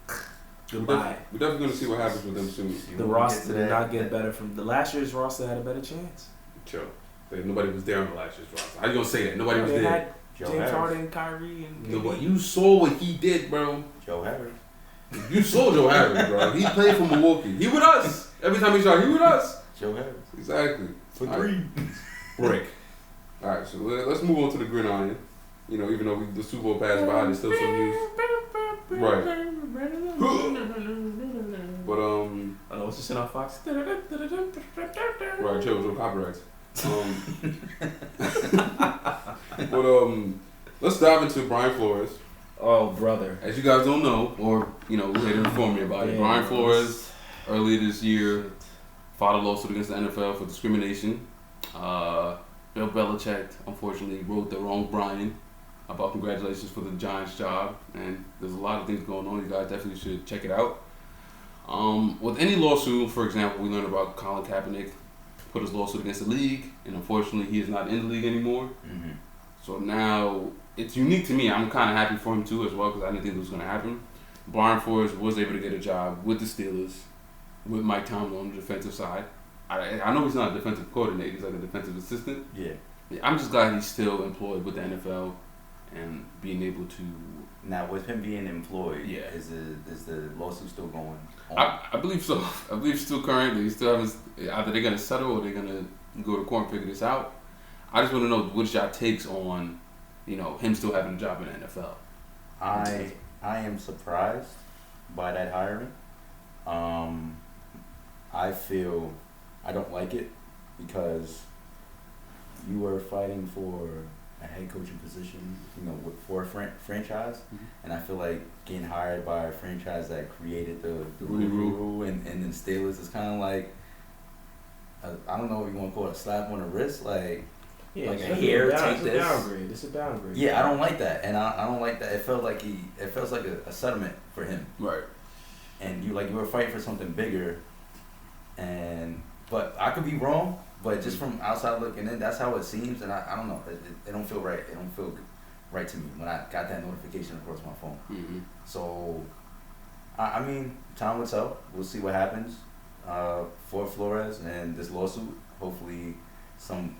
Goodbye. We're definitely gonna see what happens with them soon. The roster did not get better from the last year's roster. Had a better chance. Chill. Nobody was there on the last year's roster. How you gonna say that? Nobody was there. Had James Harden, Kyrie, and you saw what he did, bro. Joe Harris. You saw Joe Harris, bro. He played for Milwaukee. He with us. Every time he shot, he with us. Joe Harris. Exactly. For 3. Break. All right, so let's move on to the gridiron. Even though the Super Bowl passed by, there's still some news. Right. But I know what's the shit on Fox. Right, chill with no copyrights. But let's dive into Brian Flores. Oh, brother. As you guys don't know, or we had to inform you about it. Brian Flores earlier this year filed a lawsuit against the NFL for discrimination. Bill Belichick unfortunately wrote the wrong Brian about congratulations for the Giants job, and there's a lot of things going on. You guys definitely should check it out. With any lawsuit, for example, we learned about Colin Kaepernick put his lawsuit against the league, and unfortunately he is not in the league anymore. Mm-hmm. So now it's unique to me. I'm kind of happy for him too as well because I didn't think it was going to happen. Brian Flores was able to get a job with the Steelers, with Mike Tomlin on the defensive side. I know he's not a defensive coordinator; he's like a defensive assistant. Yeah. I'm just glad he's still employed with the NFL and being able to. Now, with him being employed, yeah, is the lawsuit still going on? I believe so. I believe it's still current. They still haven't. Either they're gonna settle or they're gonna go to court and figure this out. I just want to know what y'all takes on, him still having a job in the NFL. I am surprised by that hiring. I feel I don't like it because you were fighting for a head coaching position, for a franchise, mm-hmm. and I feel like getting hired by a franchise that created the rule and then Steelers is kind of like I don't know if you want to call it a slap on the wrist. Like Yeah, like it's a here, take it's this. A downgrade. It's a downgrade. Yeah, I don't like that, and I don't like that. It feels like a settlement for him. Right. And you were fighting for something bigger, but I could be wrong. But just from outside looking in, that's how it seems, and I don't know. It don't feel right. It don't feel right to me when I got that notification across my phone. Mm-hmm. So, I mean, time will tell. We'll see what happens for Flores and this lawsuit. Hopefully, some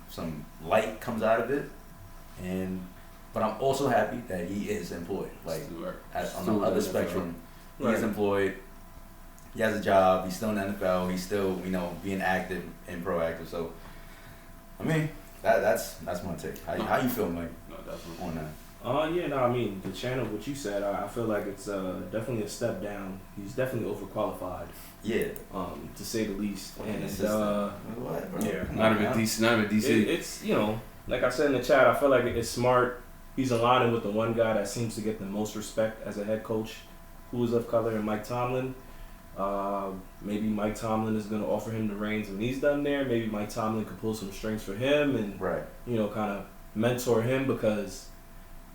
light comes out of it, but I'm also happy that he is employed. Like on the other spectrum, he is employed. He has a job. He's still in the NFL. He's still, being active and proactive. So, I mean, that's my take. How you feel, Mike? No, definitely. On that. I mean, the channel, what you said, I feel like it's definitely a step down. He's definitely overqualified. Yeah. To say the least. And what, bro? Yeah. Not even DC. It's like I said in the chat, I feel like it's smart. He's aligning with the one guy that seems to get the most respect as a head coach, who is of color, and Mike Tomlin. Maybe Mike Tomlin is going to offer him the reins when he's done there. Maybe Mike Tomlin could pull some strings for him and kind of mentor him, because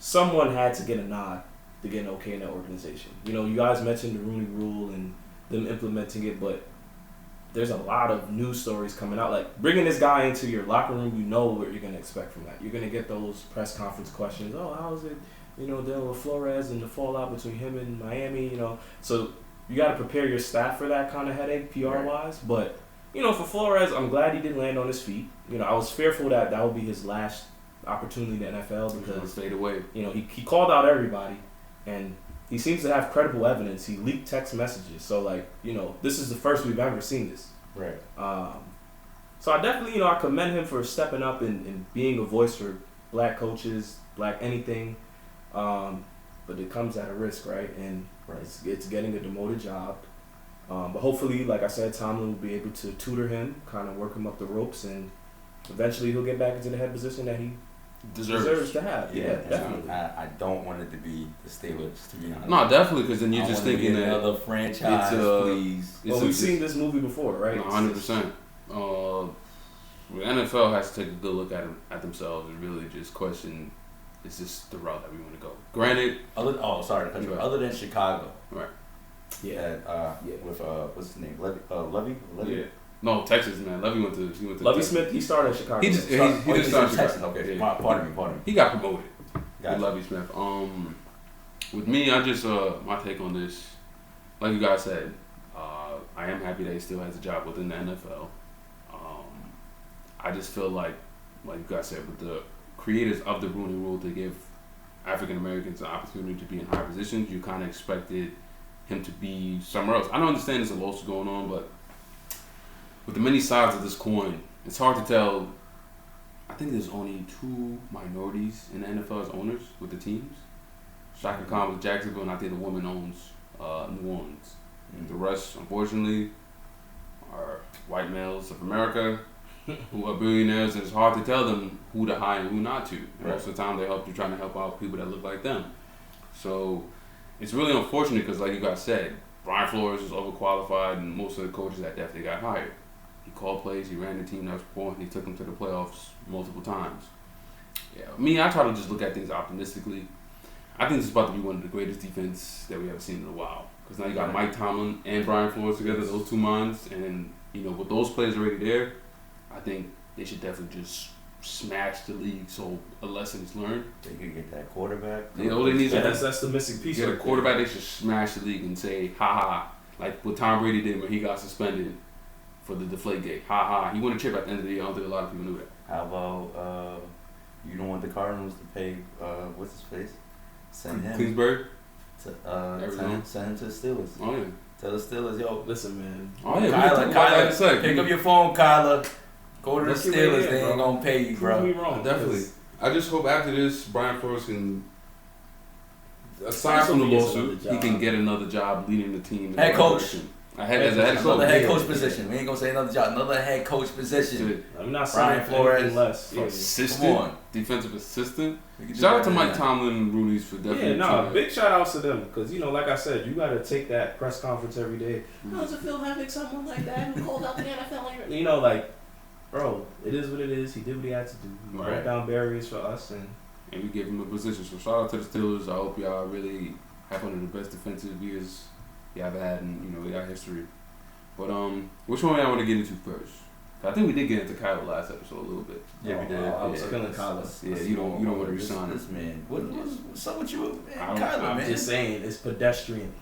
someone had to get a nod to get an okay in that organization. You guys mentioned the Rooney Rule and them implementing it, but there's a lot of news stories coming out. Like, bringing this guy into your locker room, you know what you're going to expect from that. You're going to get those press conference questions. Oh, how is it, dealing with Flores and the fallout between him and Miami, So you got to prepare your staff for that kind of headache, PR-wise. But, for Flores, I'm glad he didn't land on his feet. I was fearful that would be his last opportunity in the NFL, because fade away. He called out everybody, and he seems to have credible evidence. He leaked text messages, so this is the first we've ever seen this. Right. So I definitely I commend him for stepping up and being a voice for black coaches, black anything, but it comes at a risk, right? And it's getting a demoted job. But hopefully, like I said, Tomlin will be able to tutor him, kind of work him up the ropes, and eventually he'll get back into the head position that he deserves to have. Yeah, definitely. I don't want it to be the Steelers, to be honest. No, definitely, because then you're just thinking that another franchise, please. Well, we've seen this movie before, right? 100%. The NFL has to take a good look at themselves and really just question, is this the route that we want to go? Granted, other than Chicago, right? Yeah. With what's his name? Levy? Yeah. No, Texas, man. Levy went to Levy Texas. Smith. He started in Chicago. He just started Texas. Okay. Yeah. Pardon me. He got promoted. Gotcha. With Levy Smith. With me, I just my take on this, like you guys said, I am happy that he still has a job within the NFL. I just feel like you guys said, with the creators of the Rooney Rule to give African Americans an opportunity to be in high positions, you kind of expected him to be somewhere else. I don't understand there's a lawsuit going on, but with the many sides of this coin, it's hard to tell. I think there's only 2 minorities in the NFL as owners with the teams. Shaka Khan with Jacksonville, and I think the woman owns New Orleans. The rest, unfortunately, are white males of America who are billionaires, and it's hard to tell them who to hire and who not to. And most of the time, they're trying to help out people that look like them. So it's really unfortunate, because, like you guys said, Brian Flores is overqualified, and most of the coaches that definitely got hired. He called plays, he ran the team that was performing, he took them to the playoffs multiple times. Yeah, me, I try to just look at things optimistically. I think this is about to be one of the greatest defense that we have seen in a while. Because now you got Mike Tomlin and Brian Flores together, those 2 minds, and with those players already there, I think they should definitely just smash the league, so a lesson is learned. They can get that quarterback. All they need is that's the missing piece. Get a quarterback. They should smash the league and say, ha ha, like what Tom Brady did when he got suspended for the Deflategate. Ha ha. He won a chip at the end of the year. I don't think a lot of people knew that. How about you don't want the Cardinals to pay what's his face? Send him. Kingsbury? Send him to the Steelers. Oh yeah. Tell the Steelers, yo. Listen, man. Oh yeah. Kyler, pick up your phone, Kyler. Go to the Steelers. They ain't gonna pay you, bro. Prove me wrong. Definitely. I just hope after this, Brian Flores can, aside from the lawsuit, he can get another job leading the team. Head coach. Another head coach position. We ain't gonna say another job. Another head coach position. I'm not Brian saying Flores. less. Assistant, defensive assistant. Shout out to Mike Tomlin and Rooney's for definitely. Big shout outs to them, because like I said, you got to take that press conference every day. How does it feel having someone like that who called out the NFL? bro, it is what it is. He did what he had to do. He broke down barriers for us, and we gave him a position. So shout out to the Steelers. I hope y'all really have one of the best defensive years y'all ever had in y'all history. But which one y'all want to get into first? I think we did get into Kyler last episode a little bit. Yeah, we did. I was feeling Kyler. Yeah, you don't want to resign this man. What's up with you, man? I'm man. just saying, it's pedestrian.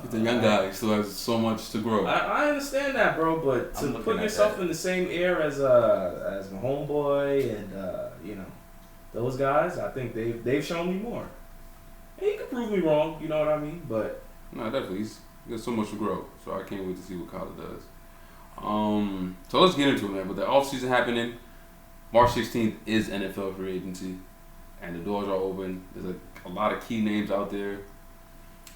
He's a young guy. He still has so much to grow. I understand that, bro, but to put yourself in the same air as my homeboy and those guys, I think they've shown me more. And he can prove me wrong, you know what I mean? But no, definitely, he's got so much to grow. So I can't wait to see what Kyler does. So let's get into it, man. But the offseason happening, March 16th is NFL free agency, and the doors are open. There's a lot of key names out there.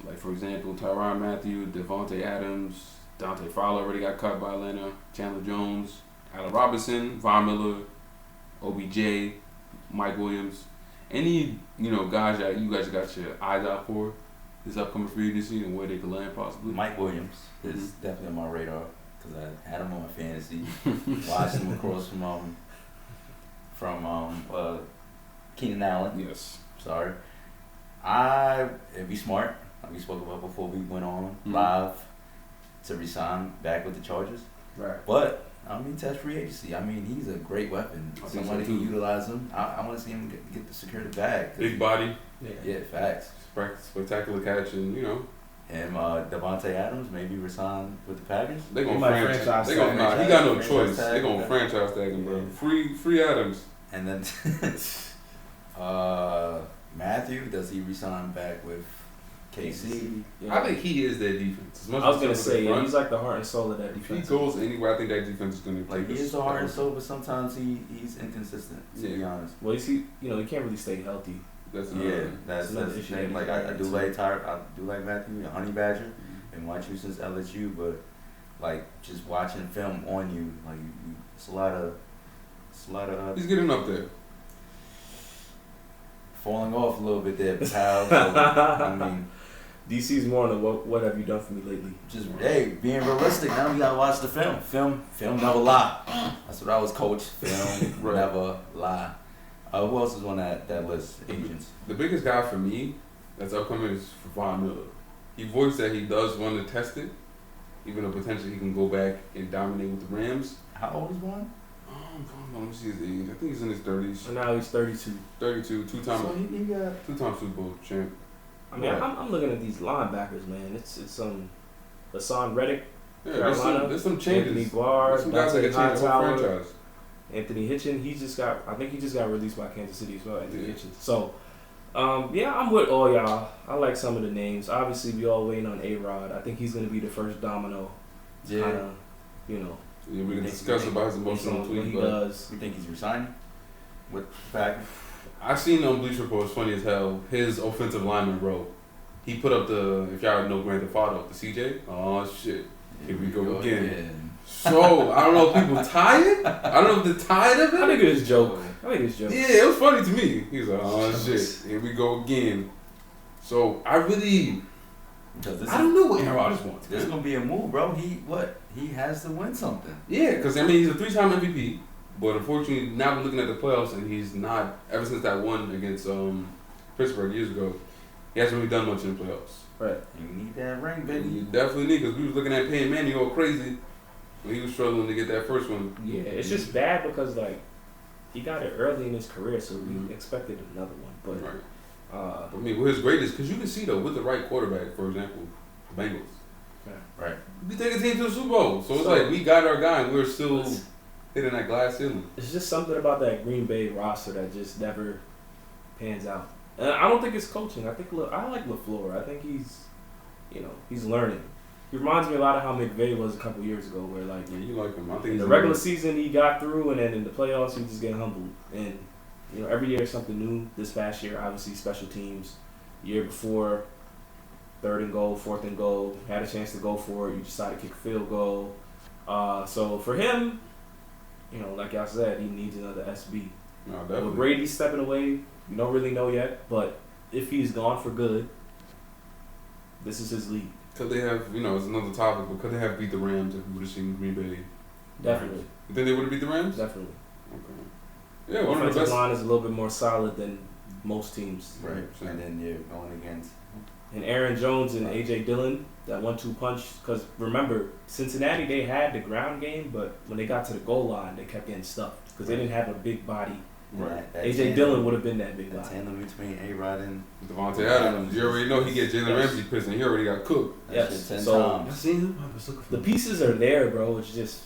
Like, for example, Tyrann Mathieu, Devontae Adams, Dante Fowler already got cut by Atlanta, Chandler Jones, Allen Robinson, Von Miller, OBJ, Mike Williams. Any, guys that you guys got your eyes out for this upcoming free agency and where they could land possibly? Mike Williams is definitely on my radar because I had him on my fantasy. Watched him across from Keenan Allen. Yes. Sorry. It'd be smart, like we spoke about before we went on live, to resign back with the Chargers. Right. But test free agency. He's a great weapon. Somebody can utilize him. I want to see him get the secure the bag. Big body. Yeah, facts. Spectacular catch, and him, Devontae Adams, maybe resign with the Packers. They gonna franchise. He got no choice. They gonna franchise tag him, bro. Free Adams. And then Matthew, does he resign back with KC? Yeah. I think he is their defense. I was gonna say, he's like the heart and soul of that defense. If he goes anywhere, I think that defense is gonna like he is the heart and soul, but sometimes he's inconsistent. To be honest. Well, he can't really stay healthy. That's the thing. Like I do like Matthew, Honey Badger, and watch you since LSU, but like just watching film on you, like it's a lot of. He's getting up there. Falling off a little bit there, pal. So, DC's more on the what have you done for me lately? Just being realistic. Now we gotta watch the film. Film never lie. That's what I was coached. Film never lie. Who else is on that list? Agents. The biggest guy for me that's upcoming is Von Miller. He voiced that he does want to test it, even though potentially he can go back and dominate with the Rams. How old is Von? Let me see his age. I think he's in his 30s. And now he's 32. 32, two-time Super Bowl champ. I'm looking at these linebackers, man. It's Hassan Reddick, Carolina. There's some changes. Anthony Barr, some guys that can change the whole franchise. Anthony Hitchens, I think he just got released by Kansas City as well. Anthony Hitchens. So, I'm with all y'all. I like some of the names. Obviously, we all waiting on A-Rod. I think he's gonna be the first domino. Yeah. Yeah, we can discuss about his emotional tweet. He does. You think he's resigning with the Packers? I seen on Bleacher Report, it's funny as hell, his offensive lineman, bro. He put up if y'all know Grand Theft Auto, the CJ. Oh, shit. Here we go again. So, I don't know if people tired. I don't know if they're tired of it. I think it's a joke. Yeah, it was funny to me. He's like, oh, shit. Here we go again. So, I don't know what Aaron Rodgers wants. This is going to be a move, bro. He has to win something. Yeah, because, he's a 3-time MVP. But unfortunately, now we're looking at the playoffs, and he's not, ever since that one against Pittsburgh years ago, he hasn't really done much in the playoffs. Right. You need that ring, baby. You definitely need, because we was looking at Peyton Manning all crazy when he was struggling to get that first one. Yeah, it's just bad because, he got it early in his career, so we expected another one. But right. With his greatness, because you can see, though, with the right quarterback, for example, the Bengals. Yeah. Right. We take a team to the Super Bowl. So it's like, we got our guy, and we're still hitting that glass ceiling. It's just something about that Green Bay roster that just never pans out. And I don't think it's coaching. I like LaFleur. I think he's learning. He reminds me a lot of how McVay was a couple years ago, where you like him. I think in the regular season he got through, and then in the playoffs he just get humbled. And every year something new. This past year, obviously special teams. Year before, 3rd and goal, 4th and goal, had a chance to go for it. You decided to kick a field goal. So for him, like y'all said, he needs another SB. No, definitely. With Brady stepping away, you don't really know yet, but if he's gone for good, this is his league. Could they have, it's another topic, but could they have beat the Rams if we would have seen Green Bay? Definitely. You think they would have beat the Rams? Definitely. Okay. Yeah, one of the Offensive best. line is a little bit more solid than most teams. Right. And then you're going against. And Aaron Jones and A.J. Dillon, that 1-2 punch. Because remember, Cincinnati, they had the ground game, but when they got to the goal line, they kept getting stuffed because they didn't have a big body. Right. A.J. Dillon would have been that big The body. tandem between A-Rod and Devontae Adams. You already know he get Jalen Ramsey pissed and he already got cooked. that Yes. shit 10 So- I times. seen him. I was looking for The him. pieces are there, bro. It's just,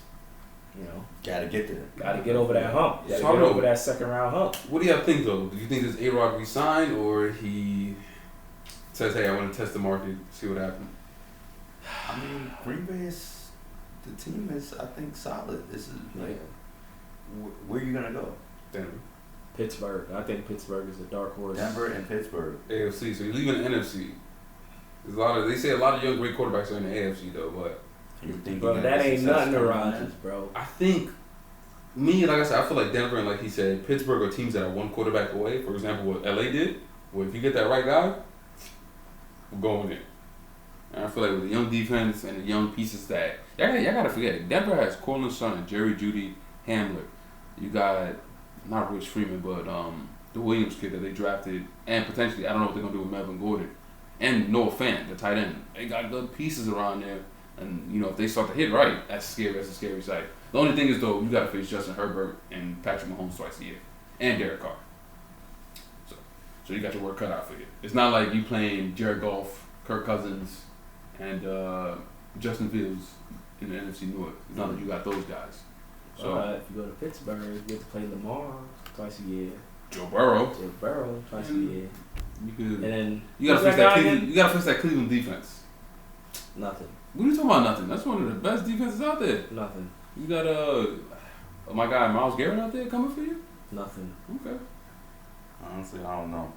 Gotta get there. got to get over that hump. Got to So I get don't over know. that second round hump. What do y'all think though? Do you think this A-Rod resign or he says, "Hey, I want to test the market, see what happens"? I mean, Green Bay is, the team is, I think, solid. This is like, where you gonna go? Denver, Pittsburgh. I think Pittsburgh is a dark horse. Denver and Pittsburgh. AFC. So you're leaving the NFC. There's a lot of. They say a lot of young great quarterbacks are in the AFC though, but You think Bro, you're that gonna ain't success nothing to coming from Rodgers, bro. I think like I said, I feel like Denver and like he said, Pittsburgh are teams that are one quarterback away. For example, what LA did, where if you get that right guy, we're going in. And I feel like with the young defense and the young pieces that y'all gotta forget it. Denver has Cortland Sutton, Jerry Jeudy, Hamler. You got not Rich Freeman, but the Williams kid that they drafted, and potentially I don't know what they're gonna do with Melvin Gordon and Noah Fant, the tight end. They got good pieces around there, and you know if they start to hit right, that's scary. That's a scary sight. The only thing is though, you gotta face Justin Herbert and Patrick Mahomes twice a year, and Derek Carr. So you got your work cut out for you. It's not like you playing Jared Goff, Kirk Cousins, and Justin Fields in the NFC North. It's not like you got those guys. So If you go to Pittsburgh, you get to play Lamar twice a year. Joe Burrow, Joe Burrow twice a year. you could. And then You gotta who's fix that. guy Cleveland, again? you gotta fix that Cleveland defense. Nothing. What are you talking about? Nothing. That's one of the best defenses out there. Nothing. You got my guy Myles Garrett out there coming for you. Nothing. Okay. Honestly, I don't know.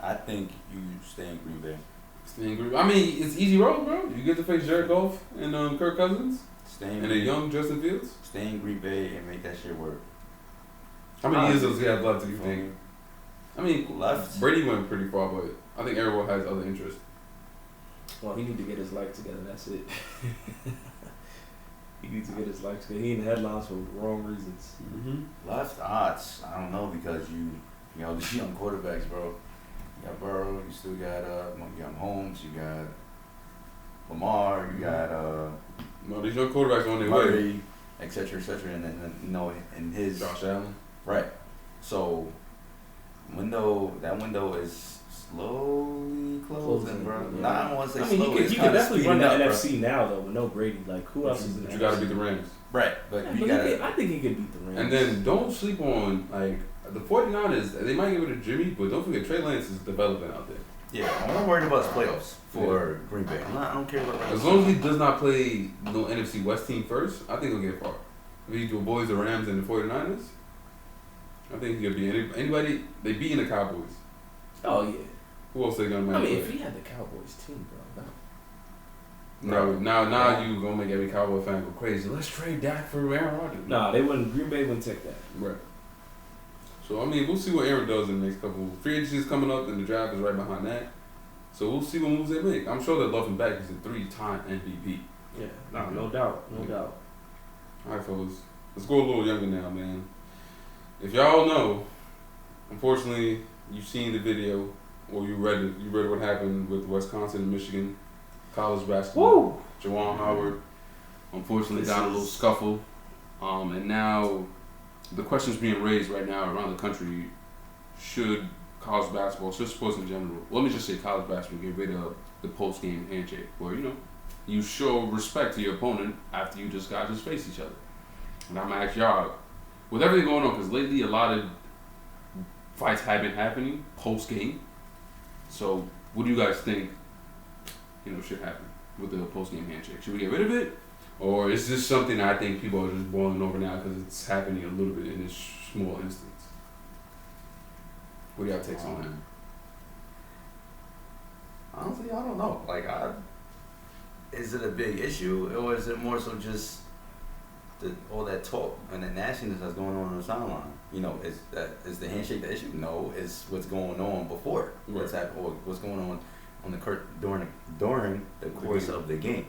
I think you stay in Green Bay. Stay in Green Bay. I mean, it's easy road, bro. You get to face Jared Goff and Kirk Cousins Stay in and a young Justin Fields. Stay in Green Bay and make that shit work. How many years does he have left? Do you think? I mean, Left. Brady went pretty far, but I think everyone has other interests. Well, he need to get his life together. That's it. He needs to get his life together. He in the headlines for the wrong reasons. Mm-hmm. Left odds. I don't know because you know these young quarterbacks, bro. You got Burrow. You still got you got Mahomes. You got Lamar. You got No, these young quarterbacks on their way. Murray, etc., etc. And then you know in his Josh Allen. right. So that window is slowly closing, bro. Yeah. Nah, I don't want to say I mean, slow. he It's could kinda definitely run speeding the up, NFC now, though, with no Brady. Like, who else is in the But you NFC? got to beat the Rams. bro. Right, but Yeah, you but got I think he could beat the Rams. And then don't sleep on, like, the 49ers. They might get rid of Jimmy, but don't forget Trey Lance is developing out there. yeah. I'm not worried about his playoffs for Green Bay. I don't care about As long as he does not play no NFC West team first, I think he'll get far. If he avoids the Rams and the 49ers, I think he'll be anybody. They beating the Cowboys. Oh, yeah. Who else they gonna I mean, play? if he had the Cowboys team, bro, Now you gonna make every Cowboy fan go crazy. Let's trade Dak for Aaron Rodgers. nah, they wouldn't. Green Bay wouldn't take that. Right. So I mean, we'll see what Aaron does in the next couple. Free agency is coming up, and the draft is right behind that. So we'll see what moves they make. I'm sure they love him back. He's a 3-time MVP. Yeah, no doubt, no doubt. All right, fellas, let's go a little younger now, man. If y'all know, unfortunately, you've seen the video or you read it. You read what happened with Wisconsin and Michigan college basketball. Woo! Jawan Howard, unfortunately, This got a little is- scuffle, and now the question's being raised right now around the country: should college basketball, should sports in general, let me just say college basketball, get rid of the post-game handshake, where you show respect to your opponent after you just face each other. And I'm gonna ask y'all, with everything going on, because lately a lot of fights have been happening post-game. So, what do you guys think? Should happen with the post-game handshake? Should we get rid of it, or is this something I think people are just boiling over now because it's happening a little bit in this small instance? What do y'all take on that? Honestly, I don't know. Is it a big issue, or is it more so just all that talk and the nastiness that's going on the sideline? Is the handshake the issue? No, it's what's going on before what's happening, or what's going on the court during the course of the game,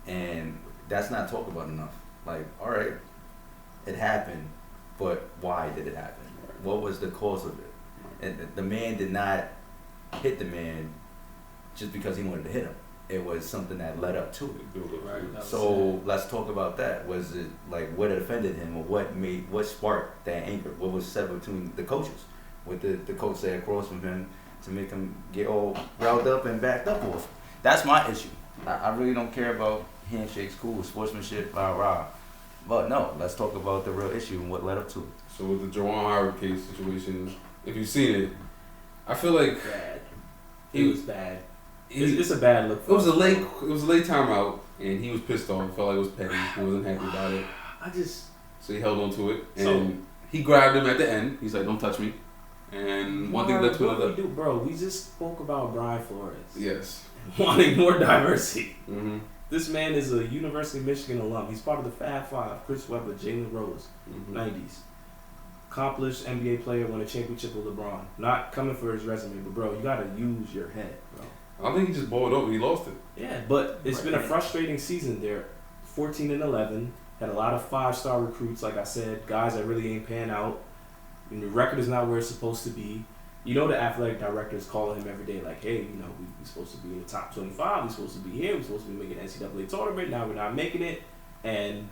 and that's not talked about enough. All right, it happened, but why did it happen? What was the cause of it? And the man did not hit the man just because he wanted to hit him. It was something that led up to it. Right. So let's talk about that. Was it like what offended him, or what sparked that anger? What was said between the coaches? What the coach said across from him to make him get all riled up and backed up off? That's my issue. I really don't care about handshakes, cool, sportsmanship, rah. But no, let's talk about the real issue and what led up to it. So with the Juwan Howard case situation, if you've seen it, I feel like bad. It was bad. It's a bad look. It was a late timeout, and he was pissed off. Felt like it was petty. He wasn't happy about it. So he held on to it, and he grabbed him at the end. He's like, "Don't touch me." And one thing led to another. Bro, we just spoke about Brian Flores. Yes. Wanting more diversity. Mm-hmm. This man is a University of Michigan alum. He's part of the Fab Five. Chris Webber, Jalen Rose, 90s. Accomplished NBA player, won a championship with LeBron. Not coming for his resume, but bro, you gotta use your head, bro. I think he just balled over. He lost it. Yeah, but it's been a frustrating season. They're 14-11. Had a lot of 5-star recruits, like I said, guys that really ain't pan out. And the record is not where it's supposed to be. You know, the athletic director is calling him every day, like, hey, you know, we're supposed to be in the top 25. We're supposed to be here. We're supposed to be making NCAA tournament. Now we're not making it. And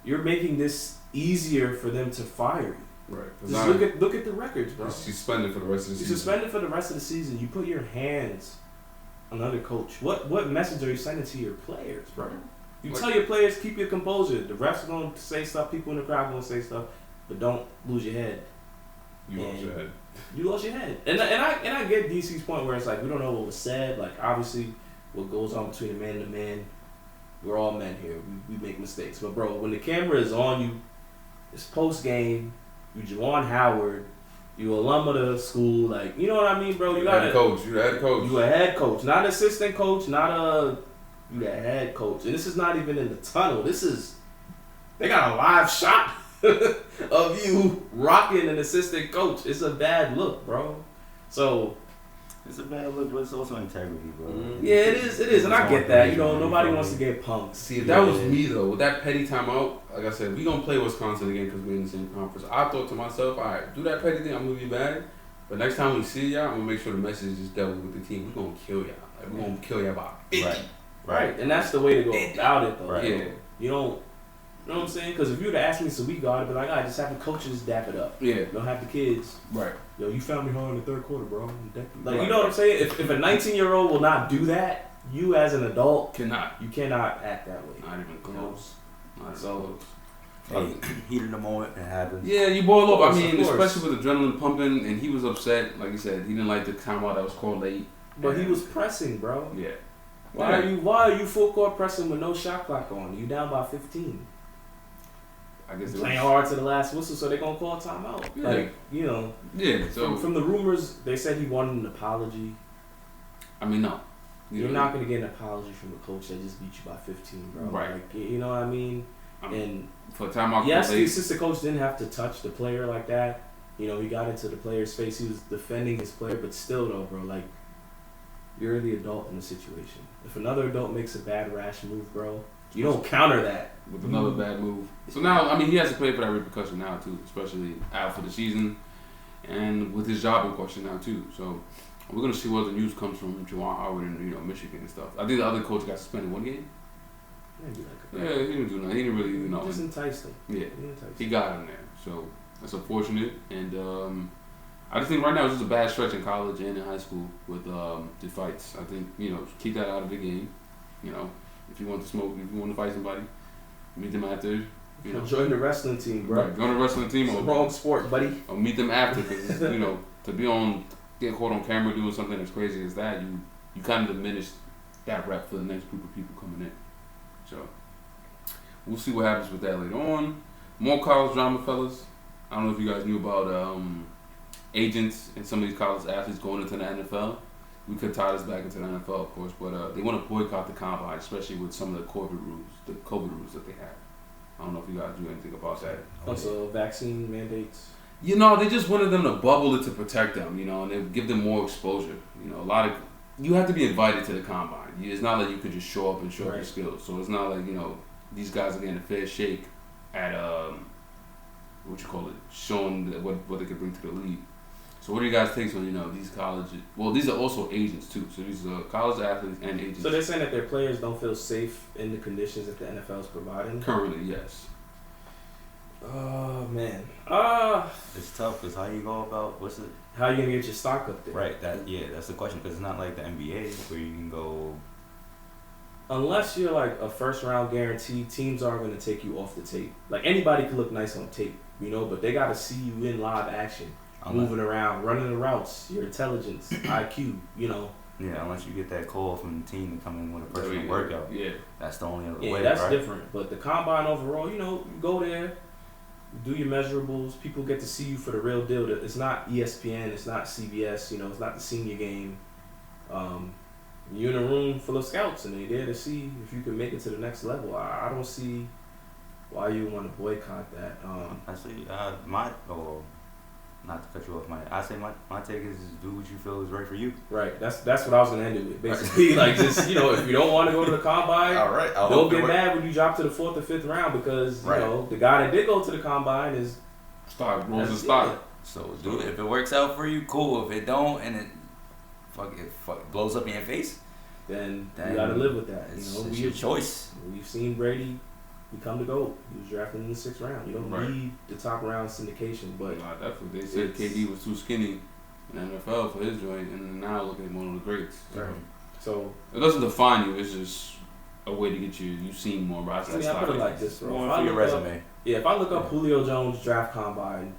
you're making this easier for them to fire you. Right. Just look at the records, bro. He's suspended for the rest of the season. You're suspended for the rest of the season. You put your hands on another coach. What message are you sending to your players, bro? You tell your players, keep your composure. The refs are going to say stuff. People in the crowd are going to say stuff. But don't lose your head. You lost your head. You lost your head. And I get DC's point where it's like, we don't know what was said. Like, obviously, what goes on between a man and a man, we're all men here. We make mistakes. But, bro, when the camera is on you, it's post-game. You Juwan Howard. You alum of the school. Like, you know what I mean, bro? You the head coach. You the head coach. You a head coach. Not an assistant coach. You the head coach. And this is not even in the tunnel. They got a live shot of you rocking an assistant coach. It's a bad look, bro. So it's a bad look, but it's also integrity, bro. Yeah, it is, and I get that. You know, nobody wants to get punked. See, if that was me though, with that petty timeout, like I said, we gonna play Wisconsin again because we're in the same conference. I thought to myself, all right, do that petty thing, I'm gonna be mad, but next time we see y'all, I'm gonna make sure the message is dealt with the team. We're gonna kill y'all. Like, we're gonna kill y'all by 50. Right, and that's the way to go about it, though. Right. Yeah. You know what I'm saying? Because if you would have asked me, so we got it, but like, I just have the coaches dap it up. Yeah. Don't have the kids. Right. Yo, you found me hard in the third quarter, bro. Like, you know what I'm saying? If a 19-year-old will not do that, you as an adult you cannot act that way. Not even close. Not so. Hey, heat of the moment, it happens. Yeah, you boil up. I mean, especially with adrenaline pumping, and he was upset. Like you said, he didn't like the timeout that was called late. But he was pressing, bro. Yeah. Why are you full court pressing with no shot clock on? You down by 15. I guess playing hard to the last whistle, so they're gonna call a timeout. Yeah. Like, you know. Yeah. So from the rumors, they said he wanted an apology. I mean, no. You're not gonna get an apology from a coach that just beat you by 15, bro. Right. Like, you know what I mean? And for timeout, yes, the assistant coach didn't have to touch the player like that. You know, he got into the player's face. He was defending his player, but still, though, bro, like, you're the adult in the situation. If another adult makes a bad, rash move, bro, you don't counter that with another bad move. So now, I mean, he has to pay for that repercussion now too, especially out for the season, and with his job in question now too. So we're gonna see what the news comes from Juwan Howard and Michigan and stuff. I think the other coach got suspended one game. Yeah, he didn't do nothing. He didn't really, just enticed him. Yeah, he got him there. So that's unfortunate, and I just think right now it's just a bad stretch in college and in high school with the fights. I think keep that out of the game. If you want to smoke, if you want to fight somebody, meet them after. Join the wrestling team, bro. Right, join the wrestling team. It's the wrong sport, buddy. Or meet them after, because to get caught on camera doing something as crazy as that, you kind of diminish that rep for the next group of people coming in. So we'll see what happens with that later on. More college drama, fellas. I don't know if you guys knew about agents and some of these college athletes going into the NFL. We could tie this back into the NFL, of course, but they want to boycott the combine, especially with some of the COVID rules that they have. I don't know if you guys do anything about that. Also, vaccine mandates. They just wanted them to bubble it to protect them, and they give them more exposure. You have to be invited to the combine. It's not like you could just show up and show your skills. So it's not like these guys are getting a fair shake at showing what they could bring to the league. So what do you guys take on these colleges? Well, these are also agents too. So these are college athletes and agents. So they're saying that their players don't feel safe in the conditions that the NFL is providing. Currently, yes. Oh man. It's tough because how you go about how you gonna get your stock up there? Right. That's the question because it's not like the NBA where you can go. Unless you're like a first round guarantee, teams aren't gonna take you off the tape. Like anybody can look nice on tape, but they gotta see you in live action. Moving around, running the routes, your intelligence, IQ, Yeah, unless you get that call from the team to come in with a personal workout. Yeah. That's the only other way, Yeah, that's right? different. But the combine overall, you go there, do your measurables. People get to see you for the real deal. It's not ESPN, it's not CBS, it's not the senior game. You're in a room full of scouts and they're there to see if you can make it to the next level. I don't see why you want to boycott that. Actually, not to cut you off, I say my take is do what you feel is right for you. Right. That's what I was gonna end it with. Basically, like just if you don't want to go to the combine, all right, don't get mad when you drop to the 4th or 5th round because the guy that did go to the combine is rolls the stock. So do it. If it works out for you, cool. If it don't and it blows up in your face, then you gotta live with that. It's your choice. We've seen Brady become the GOAT. He was drafted in the 6th round. You don't need the top round syndication, but definitely. They said KD was too skinny in the NFL for his joint, and now look at one of the greats. Right. So it doesn't define you. It's just a way to get you seen more. But I put it like this, bro. For your resume. If I look up Julio Jones draft combine,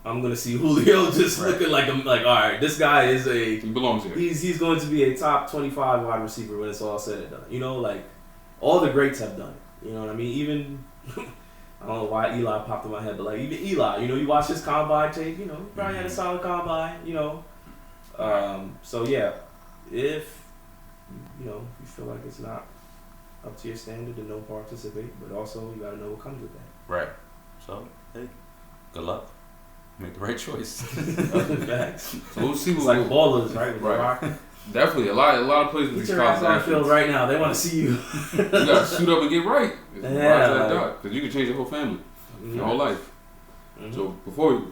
I'm gonna see Julio just looking like all right, this guy is he belongs here. He's going to be a top 25 wide receiver when it's all said and done. All the greats have done it. You know what I mean? Even I don't know why Eli popped in my head, but even Eli, you watch his combine tape, he probably had a solid combine, So yeah, if you feel like it's not up to your standard, then don't participate. But also you gotta know what comes with that. Right. So hey, good luck. Make the right choice. Facts. So we'll see. It's like ballers, right? With right. Definitely, a lot of players with these college athletes. Field right now, they want to see you. You gotta suit up and get right. Because you can change your whole family, your whole life. Mm-hmm. So before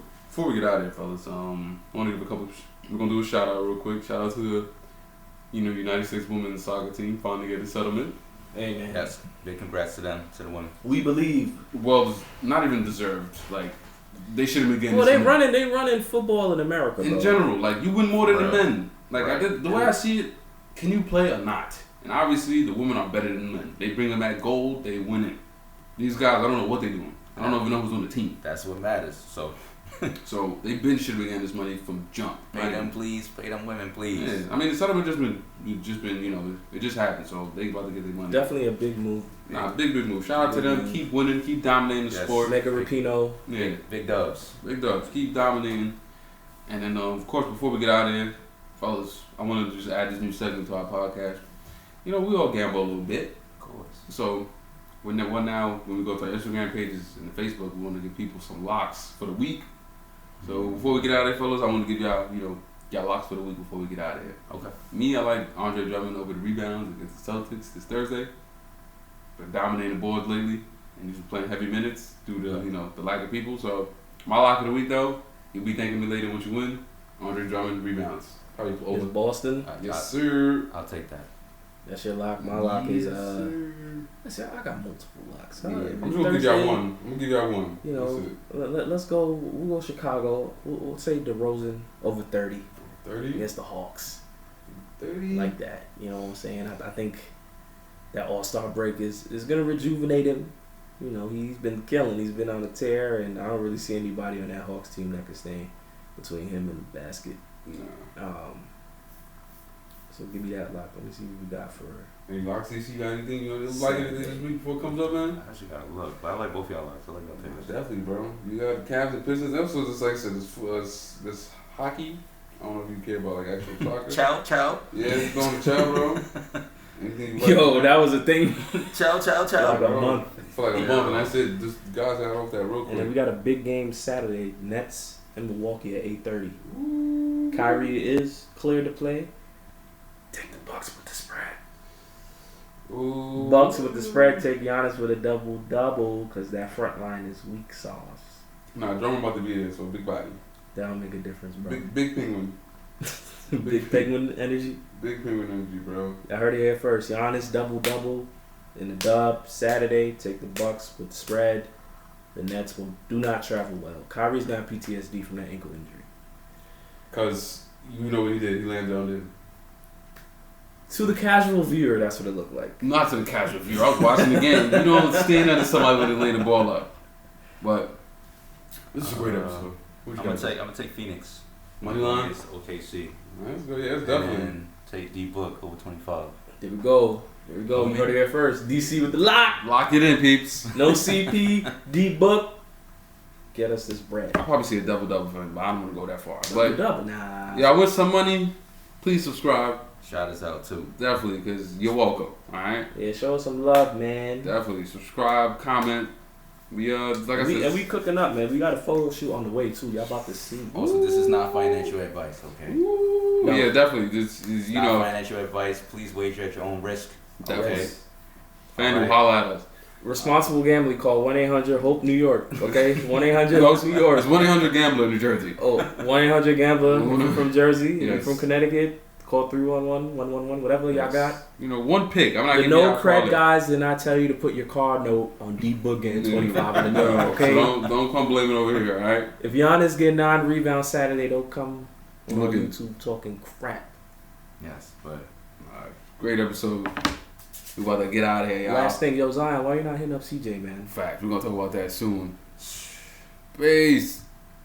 we get out of here, fellas, I want to give we're gonna do a shout out real quick. Shout out to the United States women's soccer team finally getting a settlement. Hey man, yes, big congrats to them, to the women. We believe. Well, not even deserved. They should have been getting. Well, they running football in America. In general, you win more than the men. The way I see it, can you play or not? And obviously, the women are better than men. They bring them at gold, they win it. These guys, I don't know what they're doing. I don't even know who's on the team. That's what matters. So they should have been getting this money from jump. Pay them, please. Pay them women, please. Yeah. I mean, the settlement just been it just happened. So they about to get their money. Definitely a big move. Big move. Shout out to them. Move. Keep winning. Keep dominating the sport. Mega Rapinoe. Yeah. Big dubs. Big dubs. Keep dominating. And then, of course, before we get out of here, fellas, I wanted to just add this new segment to our podcast. We all gamble a little bit. Of course. So, when we go to our Instagram pages and the Facebook, we want to give people some locks for the week. So, before we get out of here, fellas, I want to give y'all, y'all locks for the week before we get out of here. Okay. Me, I like Andre Drummond over the rebounds against the Celtics this Thursday. Been dominating the boards lately, and he's been playing heavy minutes due to, the lack of people. So, my lock of the week, though, you'll be thanking me later once you win. Andre Drummond rebounds. Probably over Boston. Yes, sir. I'll take that. That's your lock. My lock is I got multiple locks. Yeah. I'm just gonna give y'all one. Let's go. We'll go Chicago. We'll say DeRozan over 30. 30 against the Hawks. 30 like that. You know what I'm saying? I think that All-Star break is gonna rejuvenate him. He's been killing. He's been on a tear, and I don't really see anybody on that Hawks team that can stand between him and the basket. No. So give me that lock. Let me see what we got for her. Any locks? You got anything you like anything this week before it comes up, man? I actually got to look, but I like both y'all locks. I like y'all picks. Definitely, bro. You got Cavs and Pistons. Also, just like I said, this hockey. I don't know if you care about actual soccer. Chow. Yeah, it's going to chow, bro. Anything you Yo, that was a thing. Chow. Like a month. For like a month, and that's it. Just guys got off that real quick. And then we got a big game Saturday. Nets in Milwaukee at 8:30. Kyrie is cleared to play. Take the Bucks with the spread. Ooh. Bucks with the spread. Take Giannis with a double because that front line is weak sauce. Nah, Drummond about to be there, so big body. That don't make a difference, bro. Big penguin. Big penguin energy. Big penguin energy, bro. I heard it here first. Giannis double in the dub Saturday. Take the Bucks with the spread. The Nets do not travel well. Kyrie's got PTSD from that ankle injury. Cause you know what he did. He landed on it. To the casual viewer, that's what it looked like. Not to the casual viewer. I was watching the game. You don't stand under somebody when they lay the ball up. But this is a great episode. I'm gonna take Phoenix. Money line. Against OKC. That's good. Yeah, that's definitely. And take D Book over 25. There we go. We heard it here first. DC with the lock. Lock it in, peeps. No CP. D Book. Get us this bread. I'll probably see a double for him, but I don't want to go that far. But Double. Nah. yeah, I win some money. Please subscribe. Shout us out too. Definitely, because you're welcome. All right. Yeah, show us some love, man. Definitely subscribe, comment. We like I said, and we cooking up, man. We got a photo shoot on the way too. Y'all about to see. Also, this is not financial advice, okay? Ooh, No. yeah, definitely. This is Not financial advice. Please wager at your own risk. Definitely. Okay. FanDuel, Alright. holla at us. Responsible gambling. Call 1-800-HOPE New York. Okay, 1-800-HOPE New York. It's 1-800 Gambler, New Jersey. Oh, 1-800-GAMBLER. If you're from Jersey, if you're Yes. from Connecticut, call 311-111, whatever y'all got. You know, one pick. I'm not The giving no y'all cred credit. guys did not tell you to put your card note on D Book getting 25 in the No, middle, okay? So don't come blaming over here, all right? If Giannis get 9 rebounds Saturday, don't come on Look at- YouTube talking crap. Yes, but Great episode. We about to get out of here, y'all. Last thing, yo Zion, why you not hitting up CJ, man? Fact. We're gonna talk about that soon. Peace.